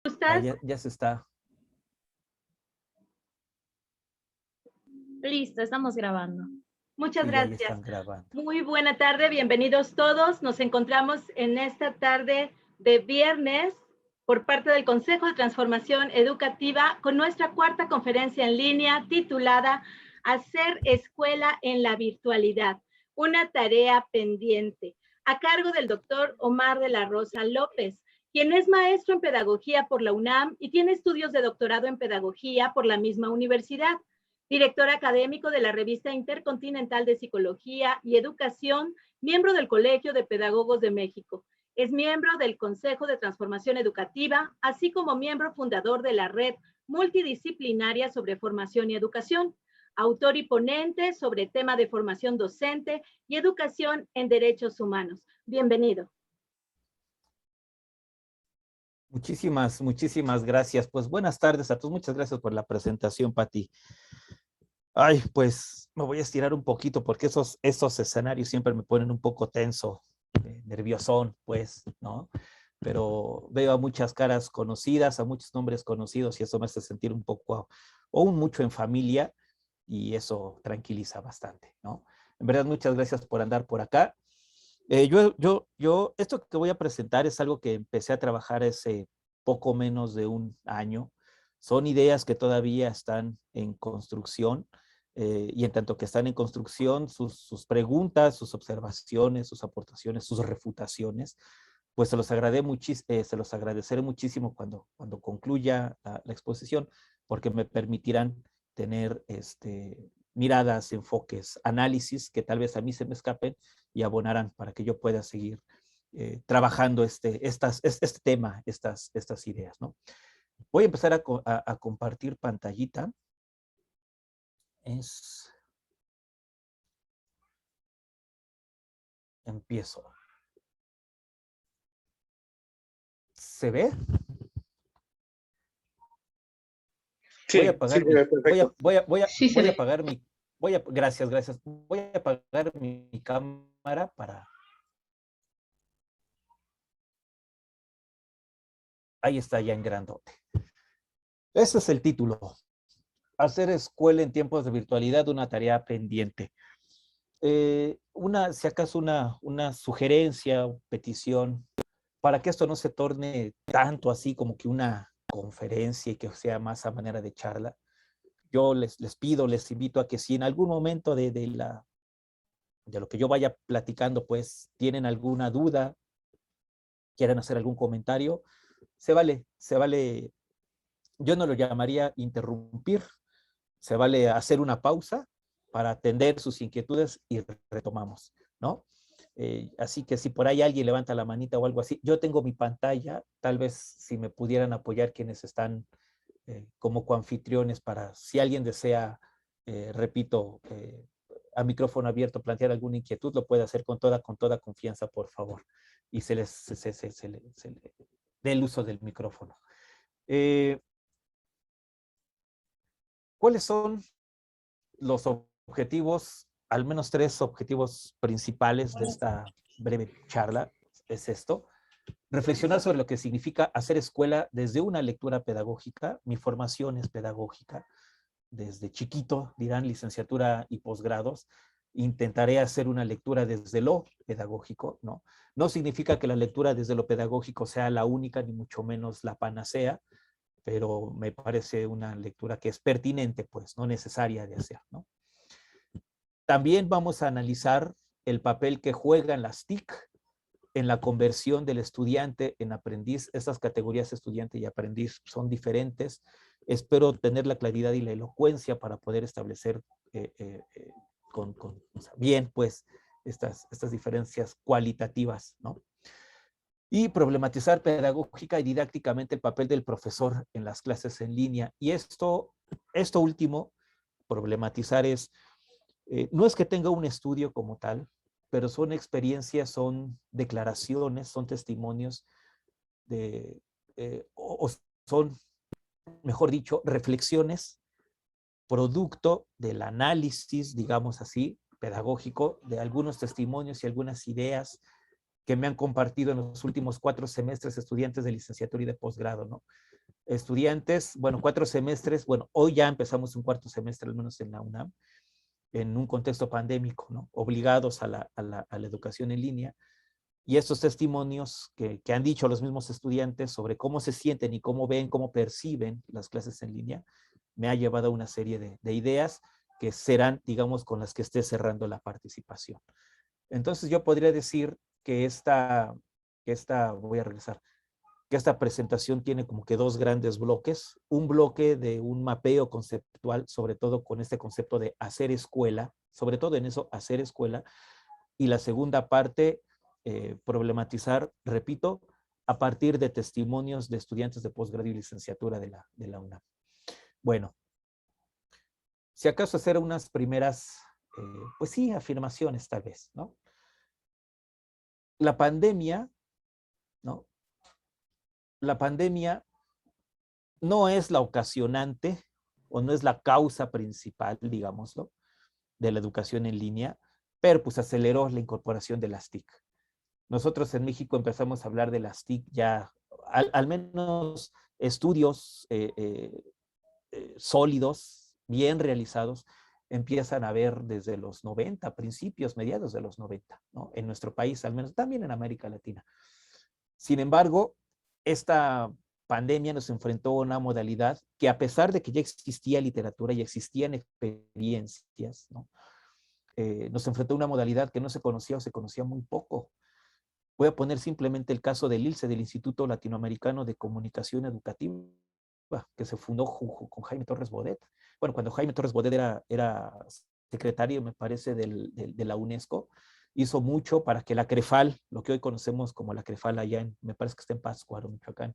¿Estás? Ya se está. Listo, estamos grabando. Muchas Sí, ya gracias. están grabando. Muy buena tarde, bienvenidos todos. Nos encontramos en esta tarde de viernes por parte del Consejo de Transformación Educativa con nuestra cuarta conferencia en línea titulada Hacer escuela en la virtualidad, una tarea pendiente, a cargo del doctor Omar de la Rosa López, quien es maestro en pedagogía por la UNAM y tiene estudios de doctorado en pedagogía por la misma universidad. Director académico de la Revista Intercontinental de Psicología y Educación, miembro del Colegio de Pedagogos de México. Es miembro del Consejo de Transformación Educativa, así como miembro fundador de la Red Multidisciplinaria sobre Formación y Educación. Autor y ponente sobre tema de formación docente y educación en derechos humanos. Bienvenido. Muchísimas gracias. Pues buenas tardes a todos. Muchas gracias por la presentación, Pati. Ay, pues me voy a estirar un poquito porque esos escenarios siempre me ponen un poco tenso, nerviosón, pues, ¿no? Pero veo a muchas caras conocidas, a muchos nombres conocidos y eso me hace sentir un poco o un mucho en familia y eso tranquiliza bastante, ¿no? En verdad, muchas gracias por andar por acá. Esto que voy a presentar es algo que empecé a trabajar hace poco menos de un año. Son ideas que todavía están en construcción y en tanto que están en construcción, sus preguntas, sus observaciones, sus aportaciones, sus refutaciones, pues se los agradeceré muchísimo cuando concluya la exposición, porque me permitirán tener miradas, enfoques, análisis que tal vez a mí se me escapen y abonarán para que yo pueda seguir trabajando este tema, estas ideas, ¿no? Voy a empezar a compartir pantallita. Empiezo. ¿Se ve? Voy a apagar mi, voy a apagar mi, gracias. Voy a apagar mi cámara para. Ahí está ya en grandote. Ese es el título. Hacer escuela en tiempos de virtualidad, una tarea pendiente. Si acaso una sugerencia o petición para que esto no se torne tanto así como que una conferencia y que sea más a manera de charla. Yo les pido, les invito a que si en algún momento de lo que yo vaya platicando, pues tienen alguna duda, quieran hacer algún comentario, se vale. Yo no lo llamaría interrumpir, se vale hacer una pausa para atender sus inquietudes y retomamos, ¿no? Así que si por ahí alguien levanta la manita o algo así, yo tengo mi pantalla, tal vez si me pudieran apoyar quienes están como coanfitriones para si alguien desea, repito, a micrófono abierto, plantear alguna inquietud, lo puede hacer con toda confianza, por favor. Y se le dé el uso del micrófono. ¿Cuáles son los objetivos, al menos 3 objetivos principales de esta breve charla? Es esto. Reflexionar sobre lo que significa hacer escuela desde una lectura pedagógica. Mi formación es pedagógica. Desde chiquito, dirán licenciatura y posgrados. Intentaré hacer una lectura desde lo pedagógico, ¿no? No significa que la lectura desde lo pedagógico sea la única, ni mucho menos la panacea, pero me parece una lectura que es pertinente, pues, no necesaria de hacer, ¿no? También vamos a analizar el papel que juegan las TIC en la conversión del estudiante en aprendiz. Estas categorías estudiante y aprendiz son diferentes. Espero tener la claridad y la elocuencia para poder establecer bien, pues, estas diferencias cualitativas, ¿no? Y problematizar pedagógica y didácticamente el papel del profesor en las clases en línea. Y esto último, problematizar no es que tenga un estudio como tal, pero son experiencias, son declaraciones, son testimonios o son, mejor dicho, reflexiones producto del análisis, digamos así, pedagógico, de algunos testimonios y algunas ideas que me han compartido en los últimos 4 semestres estudiantes de licenciatura y de posgrado, ¿no? estudiantes, bueno, 4 semestres, bueno, hoy ya empezamos un cuarto semestre, al menos en la UNAM, en un contexto pandémico, ¿no? Obligados a la educación en línea. Y estos testimonios que han dicho los mismos estudiantes sobre cómo se sienten y cómo ven, cómo perciben las clases en línea, me ha llevado a una serie de ideas que serán, digamos, con las que esté cerrando la participación. Entonces yo podría decir que voy a regresar, que esta presentación tiene como que dos grandes bloques. Un bloque de un mapeo conceptual, sobre todo con este concepto de hacer escuela, sobre todo en eso, hacer escuela. Y la segunda parte, problematizar, repito, a partir de testimonios de estudiantes de posgrado y licenciatura de la UNAM. Bueno, si acaso hacer unas primeras, pues sí, afirmaciones tal vez, ¿no? La pandemia, ¿no? La pandemia no es la ocasionante o no es la causa principal, digámoslo, de la educación en línea, pero pues aceleró la incorporación de las TIC. Nosotros en México empezamos a hablar de las TIC ya, al menos estudios sólidos, bien realizados, empiezan a ver desde los 90, principios, mediados de los 90, ¿no? En nuestro país, al menos, también en América Latina. Sin embargo, esta pandemia nos enfrentó a una modalidad que, a pesar de que ya existía literatura y existían experiencias, ¿no? Nos enfrentó a una modalidad que no se conocía o se conocía muy poco. Voy a poner simplemente el caso del ILSE, del Instituto Latinoamericano de Comunicación Educativa, que se fundó con Jaime Torres Bodet. Bueno, cuando Jaime Torres Bodet era secretario, me parece, de la UNESCO, hizo mucho para que la CREFAL, lo que hoy conocemos como la CREFAL allá me parece que está en Pátzcuaro, Michoacán,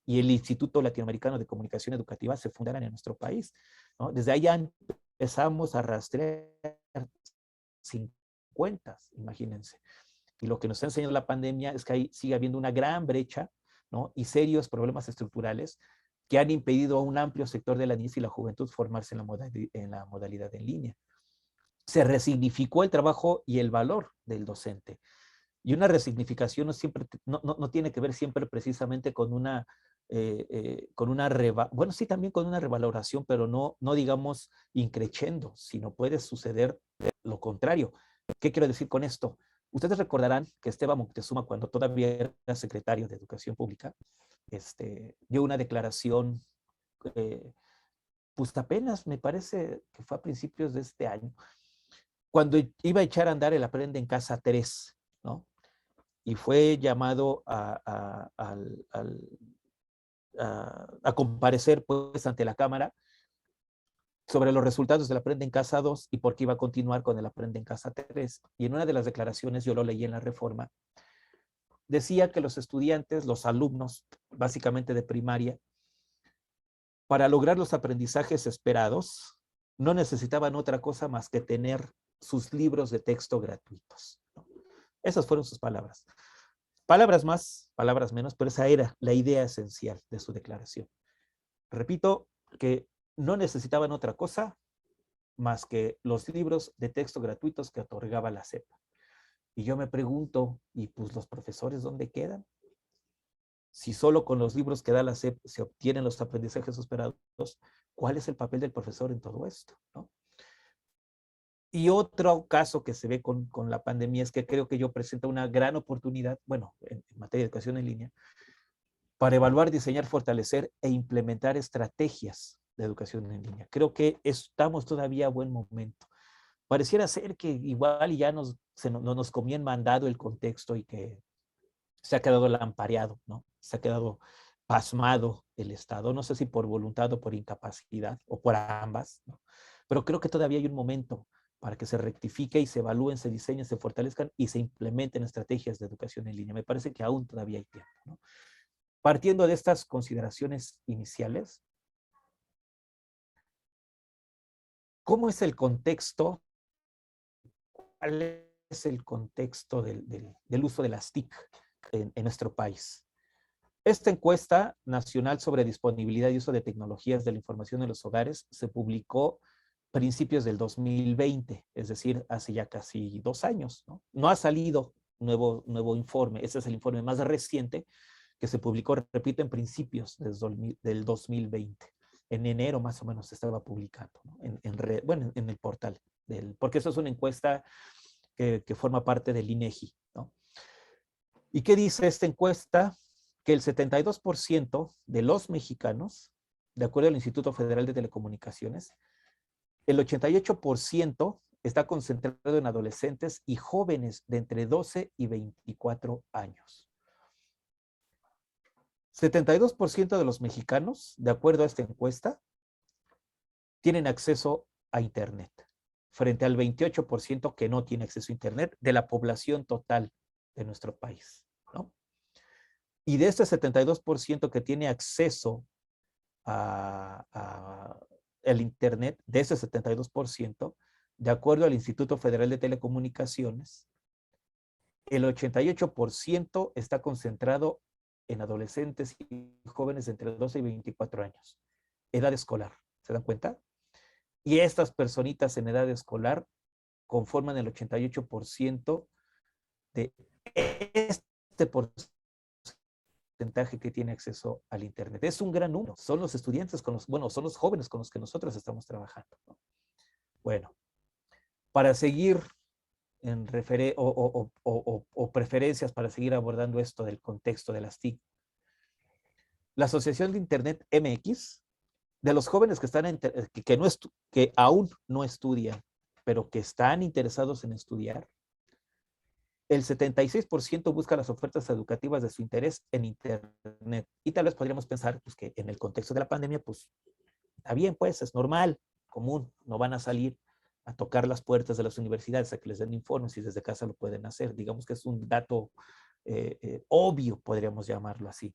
y el Instituto Latinoamericano de Comunicación Educativa se fundaran en nuestro país, ¿no? Desde allá empezamos a rastrear 50, imagínense. Y lo que nos ha enseñado la pandemia es que ahí sigue habiendo una gran brecha, ¿no? Y serios problemas estructurales que han impedido a un amplio sector de la niñez y la juventud formarse en la modalidad en línea. Se resignificó el trabajo y el valor del docente. Y una resignificación no tiene que ver siempre precisamente con bueno, sí, también con una revaloración, pero no digamos increciendo, sino puede suceder lo contrario. ¿Qué quiero decir con esto? Ustedes recordarán que Esteban Moctezuma, cuando todavía era secretario de Educación Pública, dio una declaración, pues apenas me parece que fue a principios de este año, cuando iba a echar a andar el Aprende en Casa 3, ¿no? Y fue llamado a comparecer pues ante la Cámara sobre los resultados del Aprende en Casa 2 y por qué iba a continuar con el Aprende en Casa 3. Y en una de las declaraciones, yo lo leí en la Reforma, decía que los estudiantes, los alumnos, básicamente de primaria, para lograr los aprendizajes esperados, no necesitaban otra cosa más que tener sus libros de texto gratuitos, ¿no? Esas fueron sus palabras. Palabras más, palabras menos, pero esa era la idea esencial de su declaración. Repito que no necesitaban otra cosa más que los libros de texto gratuitos que otorgaba la SEP. Y yo me pregunto, ¿y pues los profesores dónde quedan? Si solo con los libros que da la SEP se obtienen los aprendizajes esperados, ¿cuál es el papel del profesor en todo esto, ¿no? Y otro caso que se ve con la pandemia es que creo que yo presenta una gran oportunidad, bueno, en materia de educación en línea, para evaluar, diseñar, fortalecer e implementar estrategias de educación en línea. Creo que estamos todavía a buen momento. Pareciera ser que igual ya no nos comía en mandado el contexto y que se ha quedado lampareado, ¿no? Se ha quedado pasmado el Estado, no sé si por voluntad o por incapacidad o por ambas, ¿no? Pero creo que todavía hay un momento para que se rectifique y se evalúen, se diseñen, se fortalezcan y se implementen estrategias de educación en línea. Me parece que aún todavía hay tiempo, ¿no? Partiendo de estas consideraciones iniciales, ¿cómo es el contexto? ¿Cuál es el contexto del uso de las TIC en nuestro país? Esta encuesta nacional sobre disponibilidad y uso de tecnologías de la información en los hogares se publicó a principios del 2020, es decir, hace ya casi 2 años, ¿no? No ha salido nuevo informe, este es el informe más reciente, que se publicó, repito, en principios del 2020. En enero más o menos se estaba publicando, ¿no? Bueno, en el portal, porque eso es una encuesta que forma parte del INEGI, ¿no? ¿Y qué dice esta encuesta? Que el 72% de los mexicanos, de acuerdo al Instituto Federal de Telecomunicaciones, el 88% está concentrado en adolescentes y jóvenes de entre 12 y 24 años. 72% de los mexicanos, de acuerdo a esta encuesta, tienen acceso a Internet, frente al 28% que no tiene acceso a Internet de la población total de nuestro país, ¿no? Y de este 72% que tiene acceso al Internet, de ese 72%, de acuerdo al Instituto Federal de Telecomunicaciones, el 88% está concentrado en adolescentes y jóvenes de entre 12 y 24 años, edad escolar, ¿se dan cuenta? Y estas personitas en edad escolar conforman el 88% de este porcentaje que tiene acceso al Internet. Es un gran número. Son los estudiantes, son los jóvenes con los que nosotros estamos trabajando, ¿no? Bueno, para seguir o preferencias para seguir abordando esto del contexto de las TIC, la Asociación de Internet MX, de los jóvenes que están que aún no estudian, pero que están interesados en estudiar, el 76% busca las ofertas educativas de su interés en Internet. Y tal vez podríamos pensar pues, que en el contexto de la pandemia, pues está bien, pues es normal, común, no van a salir a tocar las puertas de las universidades a que les den informes y desde casa lo pueden hacer. Digamos que es un dato obvio, podríamos llamarlo así.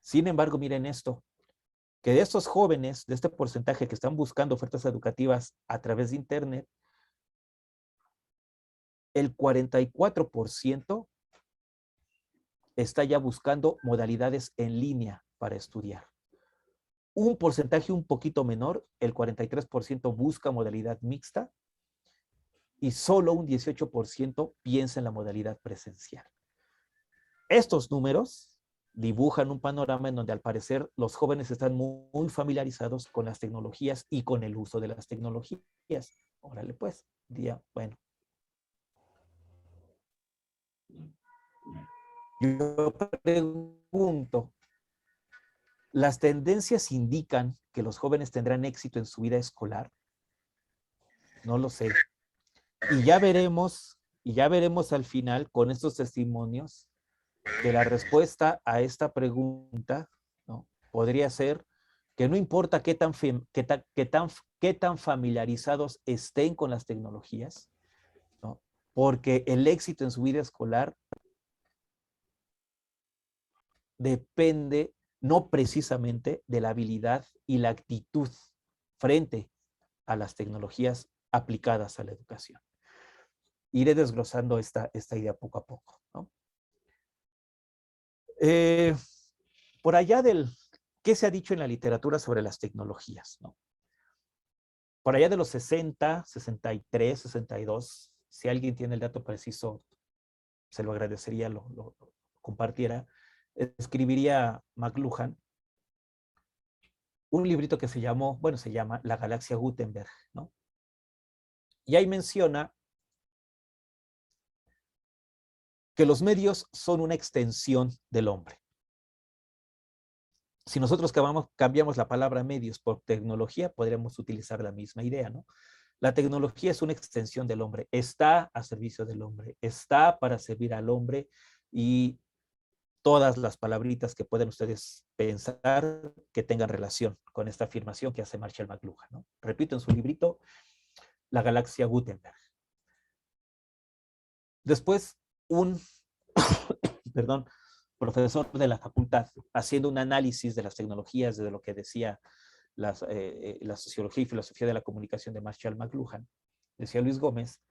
Sin embargo, miren esto, que de estos jóvenes, de este porcentaje que están buscando ofertas educativas a través de Internet, el 44% está ya buscando modalidades en línea para estudiar. Un porcentaje un poquito menor, el 43% busca modalidad mixta y solo un 18% piensa en la modalidad presencial. Estos números dibujan un panorama en donde al parecer los jóvenes están muy familiarizados con las tecnologías y con el uso de las tecnologías. Órale pues, bueno. Yo pregunto, ¿las tendencias indican que los jóvenes tendrán éxito en su vida escolar? No lo sé. Y ya veremos al final con estos testimonios que la respuesta a esta pregunta, ¿no? Podría ser que no importa qué tan familiarizados estén con las tecnologías, ¿no? Porque el éxito en su vida escolar depende no precisamente de la habilidad y la actitud frente a las tecnologías aplicadas a la educación. Iré desglosando esta idea poco a poco, ¿no? Por allá ¿qué se ha dicho en la literatura sobre las tecnologías, ¿no? Por allá de los 60, 63, 62, si alguien tiene el dato preciso, se lo agradecería, lo compartiera, escribiría McLuhan un librito que se llama La Galaxia Gutenberg, ¿no? Y ahí menciona que los medios son una extensión del hombre. Si nosotros cambiamos la palabra medios por tecnología, podríamos utilizar la misma idea, ¿no? La tecnología es una extensión del hombre, está a servicio del hombre, está para servir al hombre y todas las palabritas que pueden ustedes pensar que tengan relación con esta afirmación que hace Marshall McLuhan, ¿no? Repito en su librito, La Galaxia Gutenberg. Después, profesor de la facultad, haciendo un análisis de las tecnologías, de lo que decía la sociología y filosofía de la comunicación de Marshall McLuhan, decía Luis Gómez,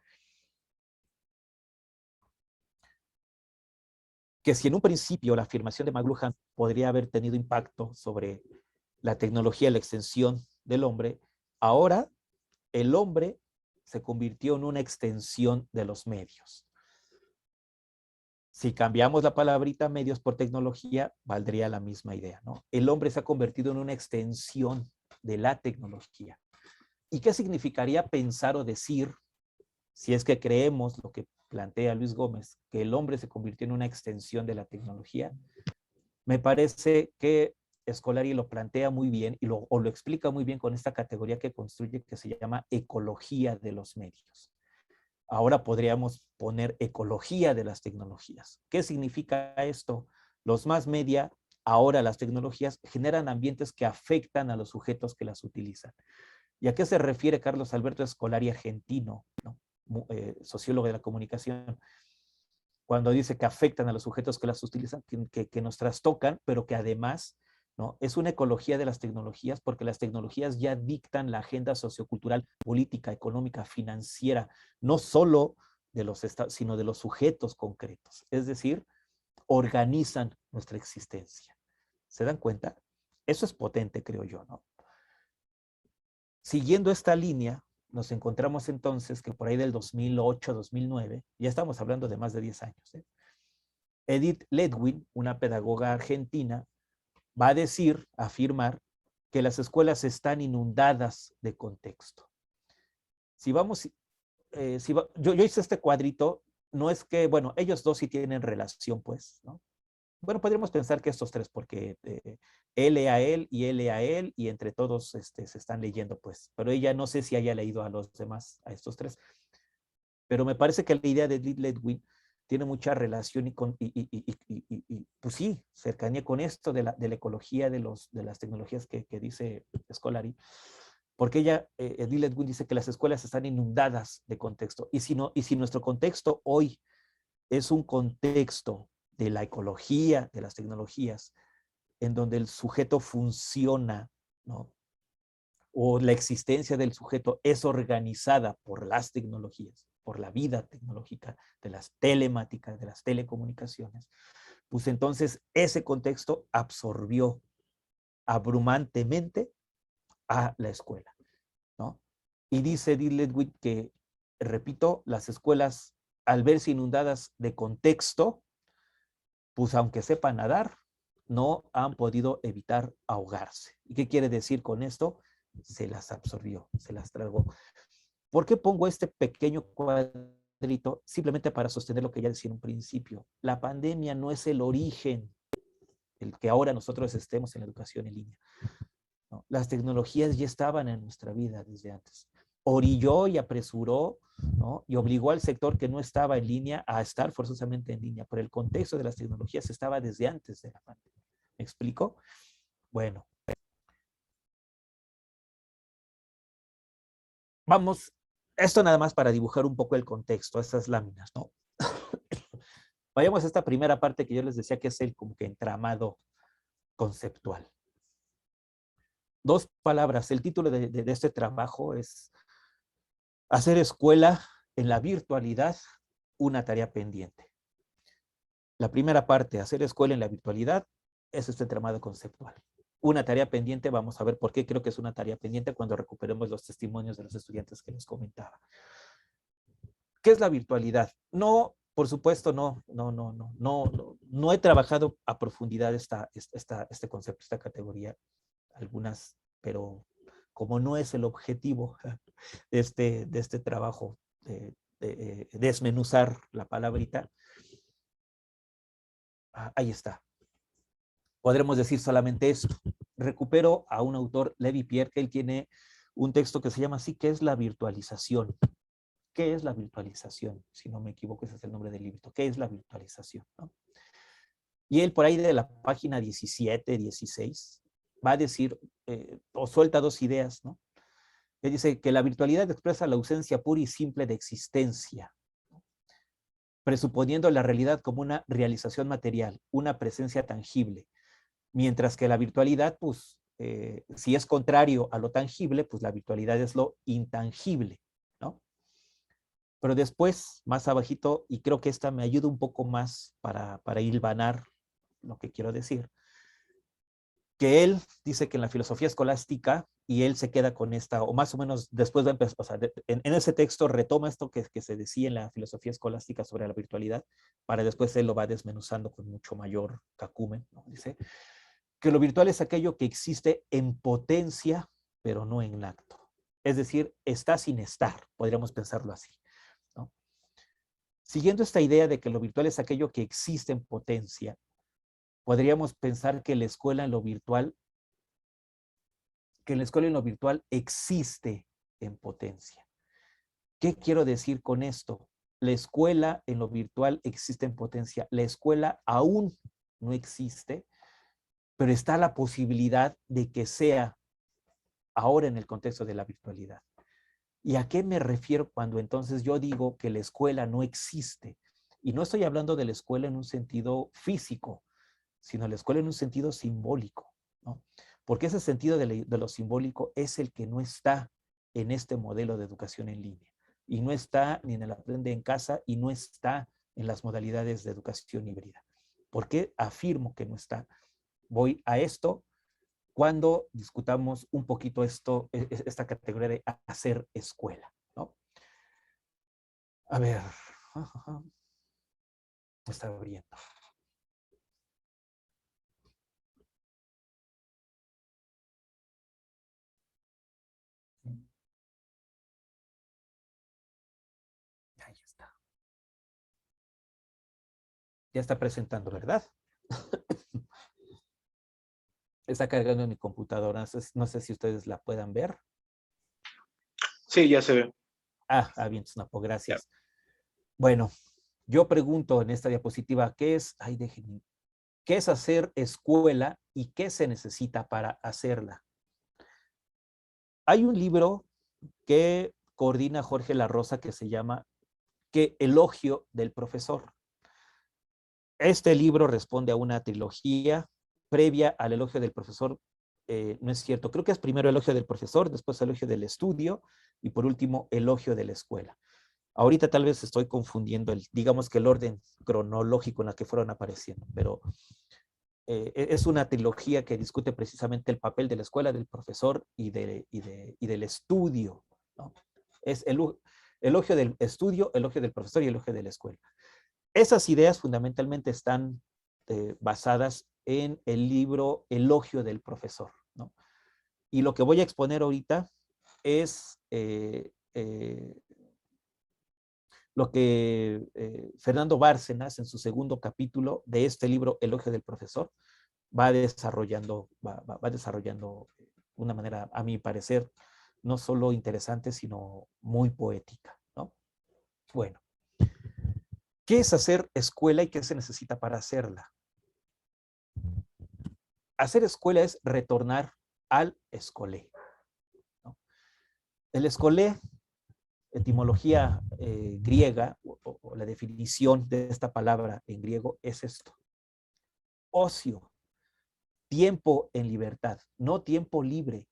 que si en un principio la afirmación de McLuhan podría haber tenido impacto sobre la tecnología, la extensión del hombre, ahora el hombre se convirtió en una extensión de los medios. Si cambiamos la palabrita medios por tecnología, valdría la misma idea, ¿no? El hombre se ha convertido en una extensión de la tecnología. ¿Y qué significaría pensar o decir, si es que creemos lo que plantea Luis Gómez, que el hombre se convirtió en una extensión de la tecnología? Me parece que Scolari lo plantea muy bien o lo explica muy bien con esta categoría que construye que se llama ecología de los medios. Ahora podríamos poner ecología de las tecnologías. ¿Qué significa esto? Los más media, ahora las tecnologías, generan ambientes que afectan a los sujetos que las utilizan. ¿Y a qué se refiere Carlos Alberto Scolari, argentino, ¿no? Sociólogo de la comunicación, cuando dice que afectan a los sujetos que las utilizan, que nos trastocan, pero que además, ¿no?, es una ecología de las tecnologías, porque las tecnologías ya dictan la agenda sociocultural, política, económica, financiera, no solo de los estados, sino de los sujetos concretos. Es decir, organizan nuestra existencia. ¿Se dan cuenta? Eso es potente, creo yo, ¿no? Siguiendo esta línea, nos encontramos entonces que por ahí del 2008, 2009, ya estamos hablando de más de 10 años, Edith Ledwin, una pedagoga argentina, va a decir, a afirmar, que las escuelas están inundadas de contexto. Si vamos, yo hice este cuadrito, no es que, bueno, ellos dos sí tienen relación, pues, ¿no? Bueno, podríamos pensar que estos tres, porque L a él y L a él, y entre todos se están leyendo, pues. Pero ella no sé si haya leído a los demás, a estos tres. Pero me parece que la idea de Edith Ledwin tiene mucha relación y pues sí, cercanía con esto de la ecología de las tecnologías que dice Scolari. Porque ella, Edith Ledwin, dice que las escuelas están inundadas de contexto. Y si nuestro contexto hoy es un contexto de la ecología de las tecnologías, en donde el sujeto funciona, ¿no?, o la existencia del sujeto es organizada por las tecnologías, por la vida tecnológica, de las telemáticas, de las telecomunicaciones, pues entonces ese contexto absorbió abrumantemente a la escuela, ¿no? Y dice Edith Ledwin que, repito, las escuelas, al verse inundadas de contexto, pues aunque sepan nadar, no han podido evitar ahogarse. ¿Y qué quiere decir con esto? Se las absorbió, se las tragó. ¿Por qué pongo este pequeño cuadrito? Simplemente para sostener lo que ya decía en un principio. La pandemia no es el origen, el que ahora nosotros estemos en la educación en línea. No, las tecnologías ya estaban en nuestra vida desde antes. Orilló y apresuró, ¿no?, y obligó al sector que no estaba en línea a estar forzosamente en línea, pero el contexto de las tecnologías estaba desde antes de la pandemia. ¿Me explico? Bueno, vamos, esto nada más para dibujar un poco el contexto, estas láminas, ¿no? Vayamos a esta primera parte que yo les decía que es el como que entramado conceptual. Dos palabras, el título de este trabajo es Hacer escuela en la virtualidad, una tarea pendiente. La primera parte, hacer escuela en la virtualidad, es este entramado conceptual. Una tarea pendiente, vamos a ver por qué creo que es una tarea pendiente cuando recuperemos los testimonios de los estudiantes que les comentaba. ¿Qué es la virtualidad? No, por supuesto, no he trabajado a profundidad este concepto, esta categoría, algunas, pero como no es el objetivo de este trabajo de desmenuzar la palabrita, ahí está. Podremos decir solamente esto. Recupero a un autor, Levi Pierre, que él tiene un texto que se llama así, ¿qué es la virtualización? ¿Qué es la virtualización? Si no me equivoco, ese es el nombre del libro. ¿Qué es la virtualización? ¿No? Y él por ahí de la página 17, 16, va a decir, o suelta dos ideas, ¿no? Él dice que la virtualidad expresa la ausencia pura y simple de existencia, presuponiendo la realidad como una realización material, una presencia tangible, mientras que la virtualidad, pues, si es contrario a lo tangible, pues la virtualidad es lo intangible, ¿no? Pero después, más abajito, y creo que esta me ayuda un poco más para hilvanar lo que quiero decir, que él dice que en la filosofía escolástica, y él se queda con esta, o más o menos después va a empezar, o sea, en ese texto retoma esto que se decía en la filosofía escolástica sobre la virtualidad, para después él lo va desmenuzando con mucho mayor cacumen, ¿no? Dice que lo virtual es aquello que existe en potencia, pero no en acto. Es decir, está sin estar, podríamos pensarlo así, ¿no? Siguiendo esta idea de que lo virtual es aquello que existe en potencia, podríamos pensar que la escuela en lo virtual existe en potencia. ¿Qué quiero decir con esto? La escuela en lo virtual existe en potencia. La escuela aún no existe, pero está la posibilidad de que sea ahora en el contexto de la virtualidad. ¿Y a qué me refiero cuando entonces yo digo que la escuela no existe? Y no estoy hablando de la escuela en un sentido físico, sino la escuela en un sentido simbólico, ¿no? Porque ese sentido de lo simbólico es el que no está en este modelo de educación en línea. Y no está ni en el aprende en casa y no está en las modalidades de educación híbrida. ¿Por qué afirmo que no está? Voy a esto cuando discutamos un poquito esta categoría de hacer escuela, ¿no? A ver, está abriendo. Ahí está. Ya está presentando, ¿verdad? Está cargando en mi computadora. No sé si ustedes la puedan ver. Sí, ya se ve. Bien, Snapo, gracias. Bueno, yo pregunto en esta diapositiva, ¿qué es hacer escuela y qué se necesita para hacerla? Hay un libro que coordina Jorge La Rosa que se llama ¿Qué elogio del profesor? Este libro responde a una trilogía previa al elogio del profesor. No es cierto, creo que es primero elogio del profesor, después elogio del estudio y por último elogio de la escuela. Ahorita tal vez estoy confundiendo digamos que el orden cronológico en el que fueron apareciendo, pero es una trilogía que discute precisamente el papel de la escuela, del profesor y del estudio, ¿no? Es elogio del estudio, elogio del profesor y elogio de la escuela. Esas ideas fundamentalmente están basadas en el libro Elogio del Profesor, ¿no? Y lo que voy a exponer ahorita es lo que Fernando Bárcenas en su segundo capítulo de este libro Elogio del Profesor va desarrollando de una manera, a mi parecer, no solo interesante, sino muy poética, ¿no? Bueno, ¿qué es hacer escuela y qué se necesita para hacerla? Hacer escuela es retornar al escolé, ¿no? El escolé, etimología griega, o la definición de esta palabra en griego es esto: ocio, tiempo en libertad, no tiempo libre.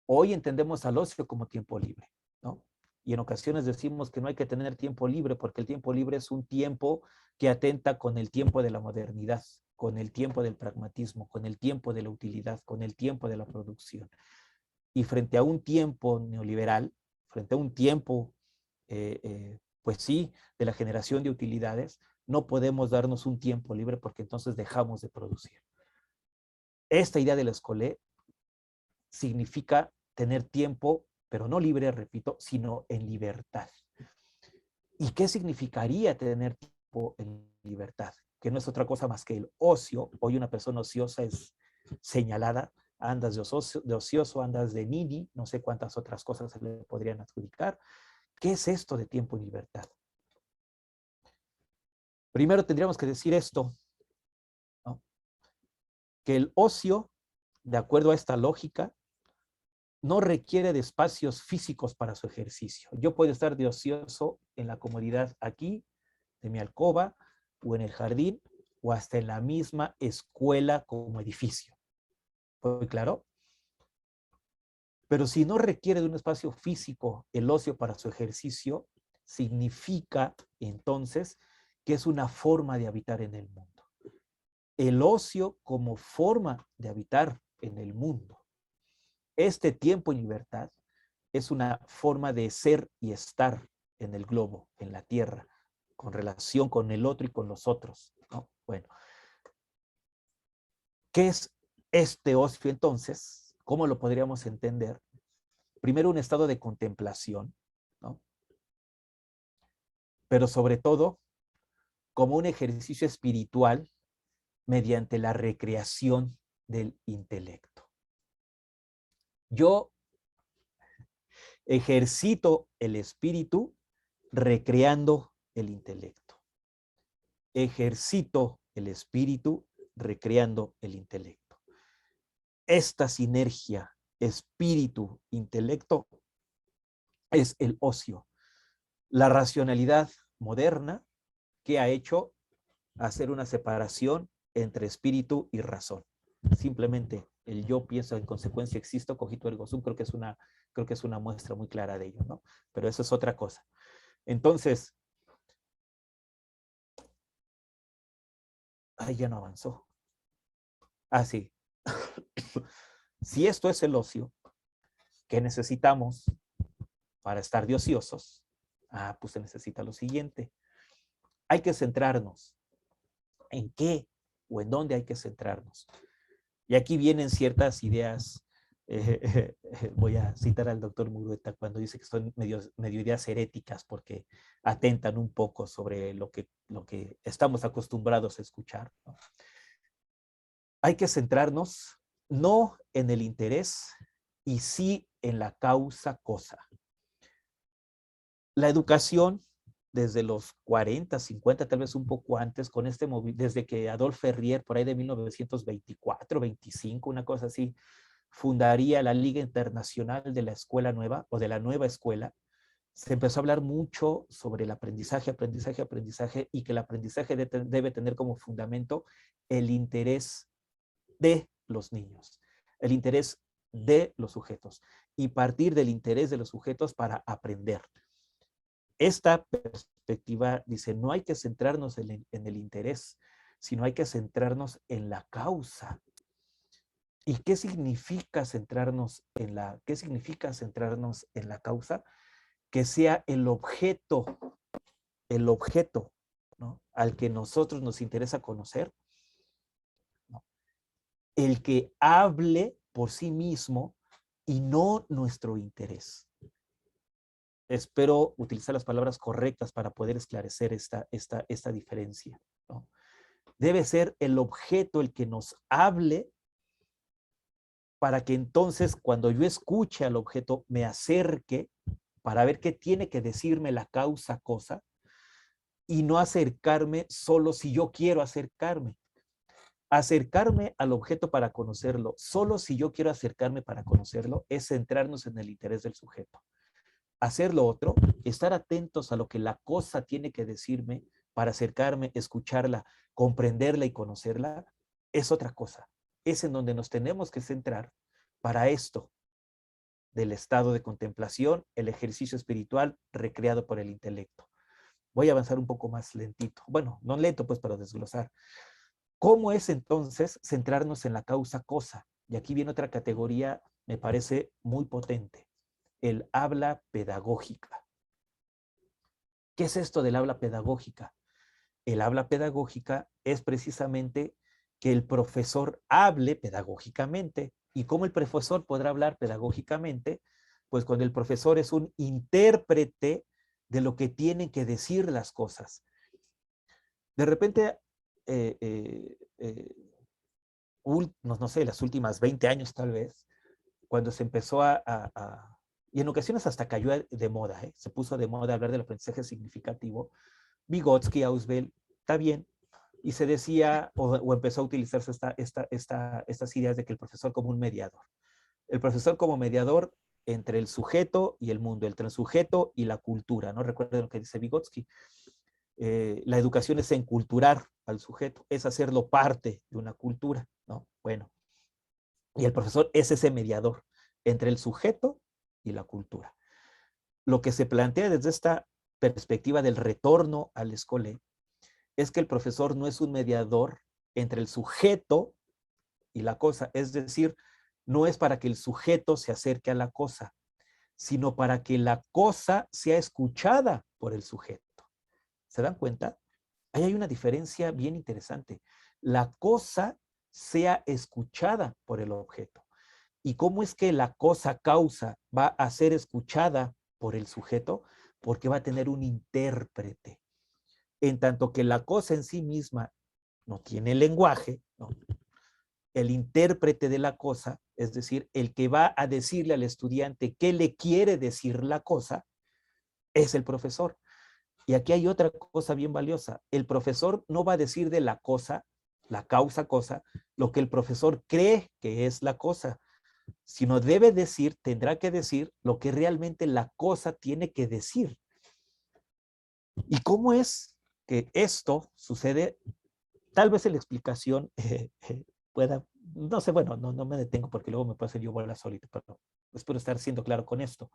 Hoy entendemos al ocio como tiempo libre, ¿no? Y en ocasiones decimos que no hay que tener tiempo libre porque el tiempo libre es un tiempo que atenta con el tiempo de la modernidad, con el tiempo del pragmatismo, con el tiempo de la utilidad, con el tiempo de la producción. Y frente a un tiempo neoliberal, frente a un tiempo, pues sí, de la generación de utilidades, no podemos darnos un tiempo libre porque entonces dejamos de producir. Esta idea de la escolé significa tener tiempo, pero no libre, repito, sino en libertad. ¿Y qué significaría tener tiempo en libertad? Que no es otra cosa más que el ocio. Hoy una persona ociosa es señalada, andas de ocioso, andas de nini, no sé cuántas otras cosas se le podrían adjudicar. ¿Qué es esto de tiempo en libertad? Primero tendríamos que decir esto, ¿no? Que el ocio, de acuerdo a esta lógica, no requiere de espacios físicos para su ejercicio. Yo puedo estar de ocioso en la comodidad aquí, de mi alcoba, o en el jardín, o hasta en la misma escuela como edificio. ¿Fue claro? Pero si no requiere de un espacio físico el ocio para su ejercicio, significa entonces que es una forma de habitar en el mundo. el ocio como forma de habitar en el mundo. Este tiempo en libertad es una forma de ser y estar en el globo, en la tierra, con relación con el otro y con los otros, ¿no? Bueno, ¿qué es este ocio entonces? ¿Cómo lo podríamos entender? Primero, un estado de contemplación, ¿no? Pero sobre todo, como un ejercicio espiritual mediante la recreación del intelecto. Yo ejercito el espíritu recreando el intelecto. Ejercito el espíritu recreando el intelecto. Esta sinergia espíritu-intelecto es el ocio. La racionalidad moderna que ha hecho hacer una separación entre espíritu y razón. Simplemente el yo pienso, en consecuencia existo, cogito ergo sum, creo que es una muestra muy clara de ello, ¿no? Pero eso es otra cosa. Entonces, ay, ya no avanzó. Ah, sí. Si esto es el ocio, ¿qué necesitamos para estar de ociosos? Ah, pues se necesita lo siguiente. Hay que centrarnos. ¿En qué o en dónde hay que centrarnos? Y aquí vienen ciertas ideas. Voy a citar al doctor Murueta cuando dice que son medio ideas heréticas porque atentan un poco sobre lo que estamos acostumbrados a escuchar, ¿no? Hay que centrarnos no en el interés y sí en la causa cosa. La educación, desde los 40, 50, tal vez un poco antes, con desde que Adolphe Ferrier, por ahí de 1924, 25, una cosa así, fundaría la Liga Internacional de la Escuela Nueva o de la Nueva Escuela, se empezó a hablar mucho sobre el aprendizaje, y que el aprendizaje debe tener como fundamento el interés de los niños, el interés de los sujetos y partir del interés de los sujetos para aprender. Esta perspectiva dice, no hay que centrarnos en el interés, sino hay que centrarnos en la causa. ¿Y qué significa centrarnos en la causa? Que sea el objeto, ¿no?, al que nosotros nos interesa conocer, ¿no?, el que hable por sí mismo y no nuestro interés. Espero utilizar las palabras correctas para poder esclarecer esta diferencia, ¿no? Debe ser el objeto el que nos hable para que entonces cuando yo escuche al objeto me acerque para ver qué tiene que decirme la causa cosa y no acercarme solo si yo quiero acercarme. Acercarme al objeto para conocerlo, solo si yo quiero acercarme para conocerlo, es centrarnos en el interés del sujeto. Hacer lo otro, estar atentos a lo que la cosa tiene que decirme para acercarme, escucharla, comprenderla y conocerla, es otra cosa. Es en donde nos tenemos que centrar para esto del estado de contemplación, el ejercicio espiritual recreado por el intelecto. Voy a avanzar un poco más lentito. Bueno, no lento pues, para desglosar. ¿Cómo es entonces centrarnos en la causa cosa? Y aquí viene otra categoría, me parece muy potente. El habla pedagógica. ¿Qué es esto del habla pedagógica? El habla pedagógica es precisamente que el profesor hable pedagógicamente. ¿Y cómo el profesor podrá hablar pedagógicamente? Pues cuando el profesor es un intérprete de lo que tienen que decir las cosas. De repente, no sé, las últimas 20 años tal vez, cuando se empezó y en ocasiones hasta cayó de moda, se puso de moda hablar del aprendizaje significativo, Vygotsky, Ausubel, está bien, y se decía, o empezó a utilizarse estas ideas de que el profesor como un mediador. El profesor como mediador entre el sujeto y el mundo, entre el sujeto y la cultura, ¿no? Recuerden lo que dice Vygotsky. La educación es enculturar al sujeto, es hacerlo parte de una cultura, ¿no? Bueno, y el profesor es ese mediador entre el sujeto y la cultura. Lo que se plantea desde esta perspectiva del retorno al escolé es que el profesor no es un mediador entre el sujeto y la cosa. Es decir, no es para que el sujeto se acerque a la cosa, sino para que la cosa sea escuchada por el sujeto. ¿Se dan cuenta? Ahí hay una diferencia bien interesante. La cosa sea escuchada por el objeto. ¿Y cómo es que la cosa causa va a ser escuchada por el sujeto? Porque va a tener un intérprete. En tanto que la cosa en sí misma no tiene lenguaje, ¿no? El intérprete de la cosa, es decir, el que va a decirle al estudiante qué le quiere decir la cosa, es el profesor. Y aquí hay otra cosa bien valiosa. El profesor no va a decir de la cosa, la causa cosa, lo que el profesor cree que es la cosa, sino debe decir, tendrá que decir lo que realmente la cosa tiene que decir. ¿Y cómo es que esto sucede? Tal vez en la explicación pueda, no sé, bueno, no me detengo porque luego me puedo hacer yo bola solito, pero espero estar siendo claro con esto.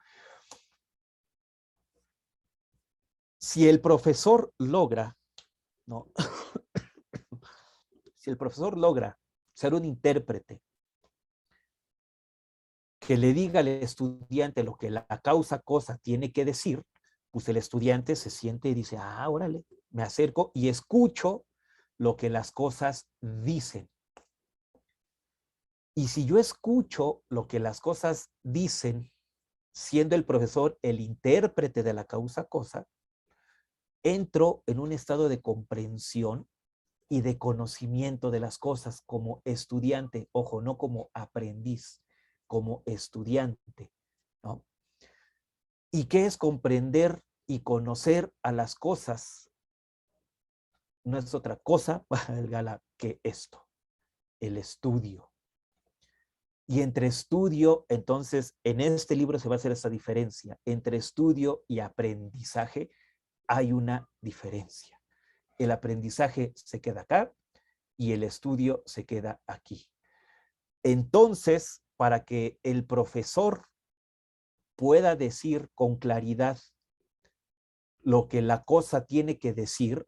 Si el profesor logra, ¿no? Si el profesor logra ser un intérprete que le diga al estudiante lo que la causa cosa tiene que decir, pues el estudiante se siente y dice, ah, órale, me acerco y escucho lo que las cosas dicen. Y si yo escucho lo que las cosas dicen, siendo el profesor el intérprete de la causa cosa, entro en un estado de comprensión y de conocimiento de las cosas como estudiante, ojo, no como aprendiz, como estudiante, ¿no? ¿Y qué es comprender y conocer a las cosas? No es otra cosa, valga, que esto, el estudio. Y entre estudio, entonces, en este libro se va a hacer esa diferencia. Entre estudio y aprendizaje hay una diferencia. El aprendizaje se queda acá y el estudio se queda aquí. Entonces, para que el profesor pueda decir con claridad lo que la cosa tiene que decir,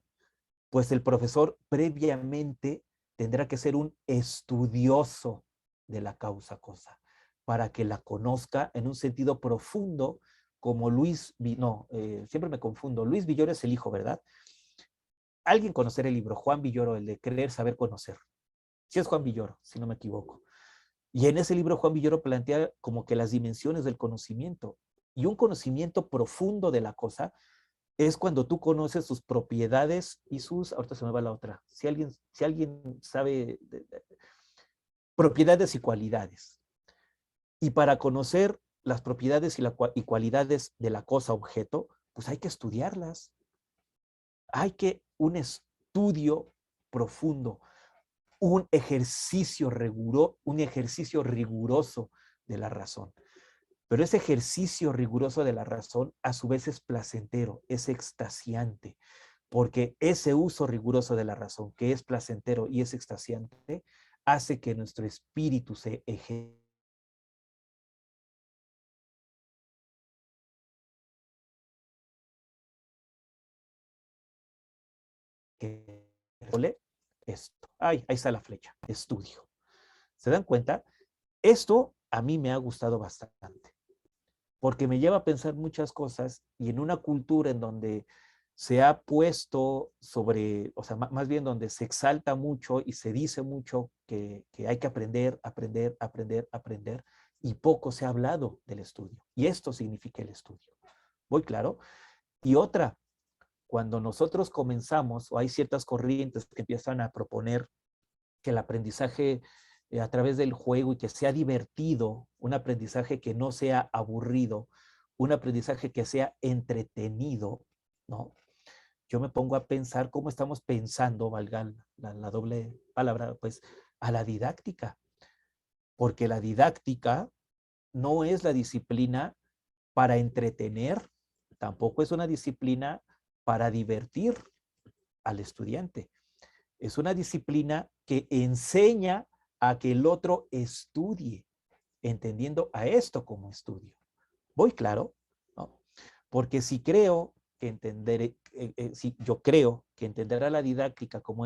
pues el profesor previamente tendrá que ser un estudioso de la causa cosa, para que la conozca en un sentido profundo, como siempre me confundo, Luis Villoro es el hijo, ¿verdad? Alguien conocer el libro, Juan Villoro, el de Creer, Saber, Conocer. Sí es Juan Villoro, si no me equivoco. Y en ese libro Juan Villoro plantea como que las dimensiones del conocimiento. Y un conocimiento profundo de la cosa es cuando tú conoces sus propiedades y ahorita se me va la otra, si alguien sabe propiedades y cualidades. Y para conocer las propiedades y cualidades de la cosa objeto, pues hay que estudiarlas. Hay que un estudio profundo, un ejercicio riguroso de la razón. Pero ese ejercicio riguroso de la razón a su vez es placentero, es extasiante, porque ese uso riguroso de la razón, que es placentero y es extasiante, hace que nuestro espíritu se ejercite esto. Ahí está la flecha, estudio. ¿Se dan cuenta? Esto a mí me ha gustado bastante, porque me lleva a pensar muchas cosas y en una cultura en donde se ha puesto sobre, o sea, más bien donde se exalta mucho y se dice mucho que hay que aprender, aprender, aprender, aprender, y poco se ha hablado del estudio. Y esto significa el estudio. ¿Voy claro? Y otra, cuando nosotros comenzamos, o hay ciertas corrientes que empiezan a proponer que el aprendizaje a través del juego y que sea divertido, un aprendizaje que no sea aburrido, un aprendizaje que sea entretenido, ¿no? Yo me pongo a pensar cómo estamos pensando, valga la doble palabra, pues, a la didáctica. Porque la didáctica no es la disciplina para entretener, tampoco es una disciplina para divertir al estudiante. Es una disciplina que enseña a que el otro estudie, entendiendo a esto como estudio. ¿Voy claro? ¿No? Porque si creo que si yo creo que entender a la didáctica como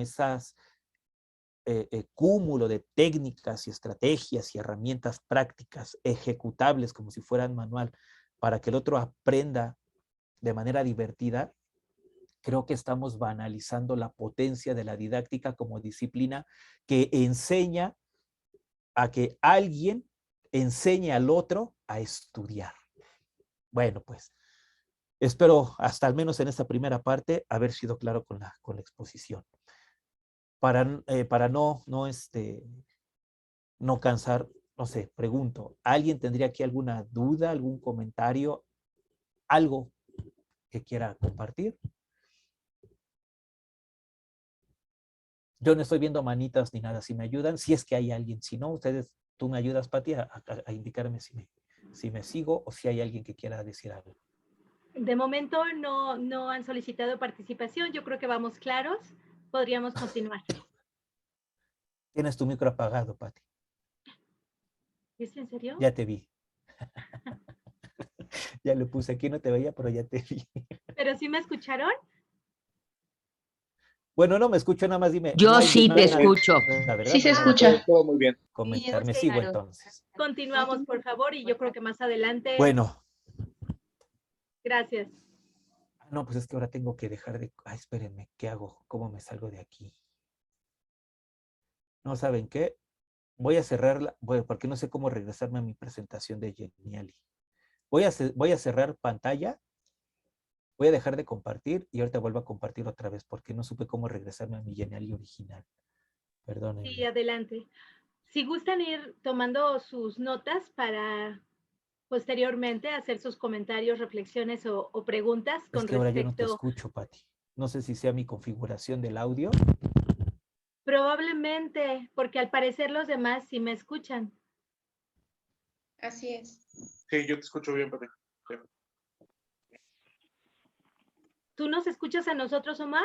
cúmulo de técnicas y estrategias y herramientas prácticas ejecutables como si fueran manual para que el otro aprenda de manera divertida, creo que estamos banalizando la potencia de la didáctica como disciplina que enseña a que alguien enseñe al otro a estudiar. Bueno, pues espero hasta al menos en esta primera parte haber sido claro con la exposición. Para no cansar, no sé, pregunto, ¿alguien tendría aquí alguna duda, algún comentario, algo que quiera compartir? Yo no estoy viendo manitas ni nada, si me ayudan, si es que hay alguien, si no, tú me ayudas, Pati, a indicarme si me sigo o si hay alguien que quiera decir algo. De momento no han solicitado participación, yo creo que vamos claros, podríamos continuar. Tienes tu micro apagado, Pati. ¿Es en serio? Ya te vi. Ya lo puse aquí, no te veía, pero ya te vi. ¿Pero sí me escucharon? Bueno, no me escucho, nada más dime. Yo no hay sí te nada, escucho. ¿verdad? Sí se No hay nada escucha. Todo muy bien. que comentar. Me sigo entonces. Continuamos, por favor, y yo creo que más adelante. Bueno. Gracias. No, pues es que ahora tengo que dejar de... Ay, espérenme, ¿qué hago? ¿Cómo me salgo de aquí? No, ¿saben qué? Voy a cerrarla, porque no sé cómo regresarme a mi presentación de Geniali. Voy a cerrar pantalla, voy a dejar de compartir y ahorita vuelvo a compartir otra vez porque no supe cómo regresarme a mi Geniali original. Perdónenme. Sí, adelante. Si gustan ir tomando sus notas para posteriormente hacer sus comentarios, reflexiones o preguntas con Es que ahora yo no te respecto. escucho, Pati. No sé si sea mi configuración del audio. Probablemente, porque al parecer los demás sí me escuchan. Así es. Sí, yo te escucho bien, Pati. Sí. ¿Tú nos escuchas a nosotros, Omar?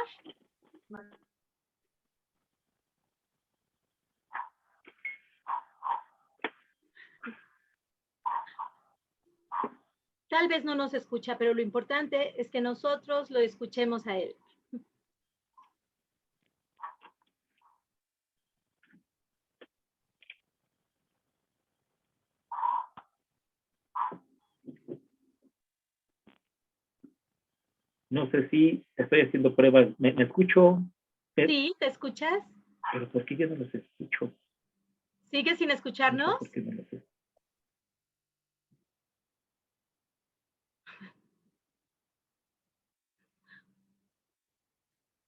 Tal vez no nos escucha, pero lo importante es que nosotros lo escuchemos a él. No sé si estoy haciendo pruebas. ¿Me escucho? Sí, ¿te escuchas? Pero ¿por qué yo no los escucho? ¿Sigues sin escucharnos? ¿Por qué no los escucho?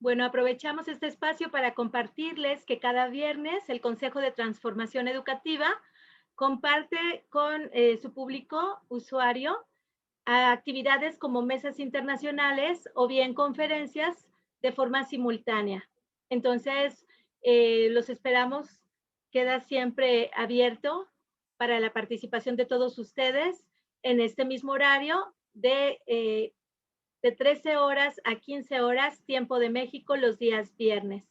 Bueno, aprovechamos este espacio para compartirles que cada viernes el Consejo de Transformación Educativa comparte con su público usuario actividades como mesas internacionales o bien conferencias de forma simultánea. Entonces, los esperamos, queda siempre abierto para la participación de todos ustedes en este mismo horario de 13 horas a 15 horas, tiempo de México, los días viernes.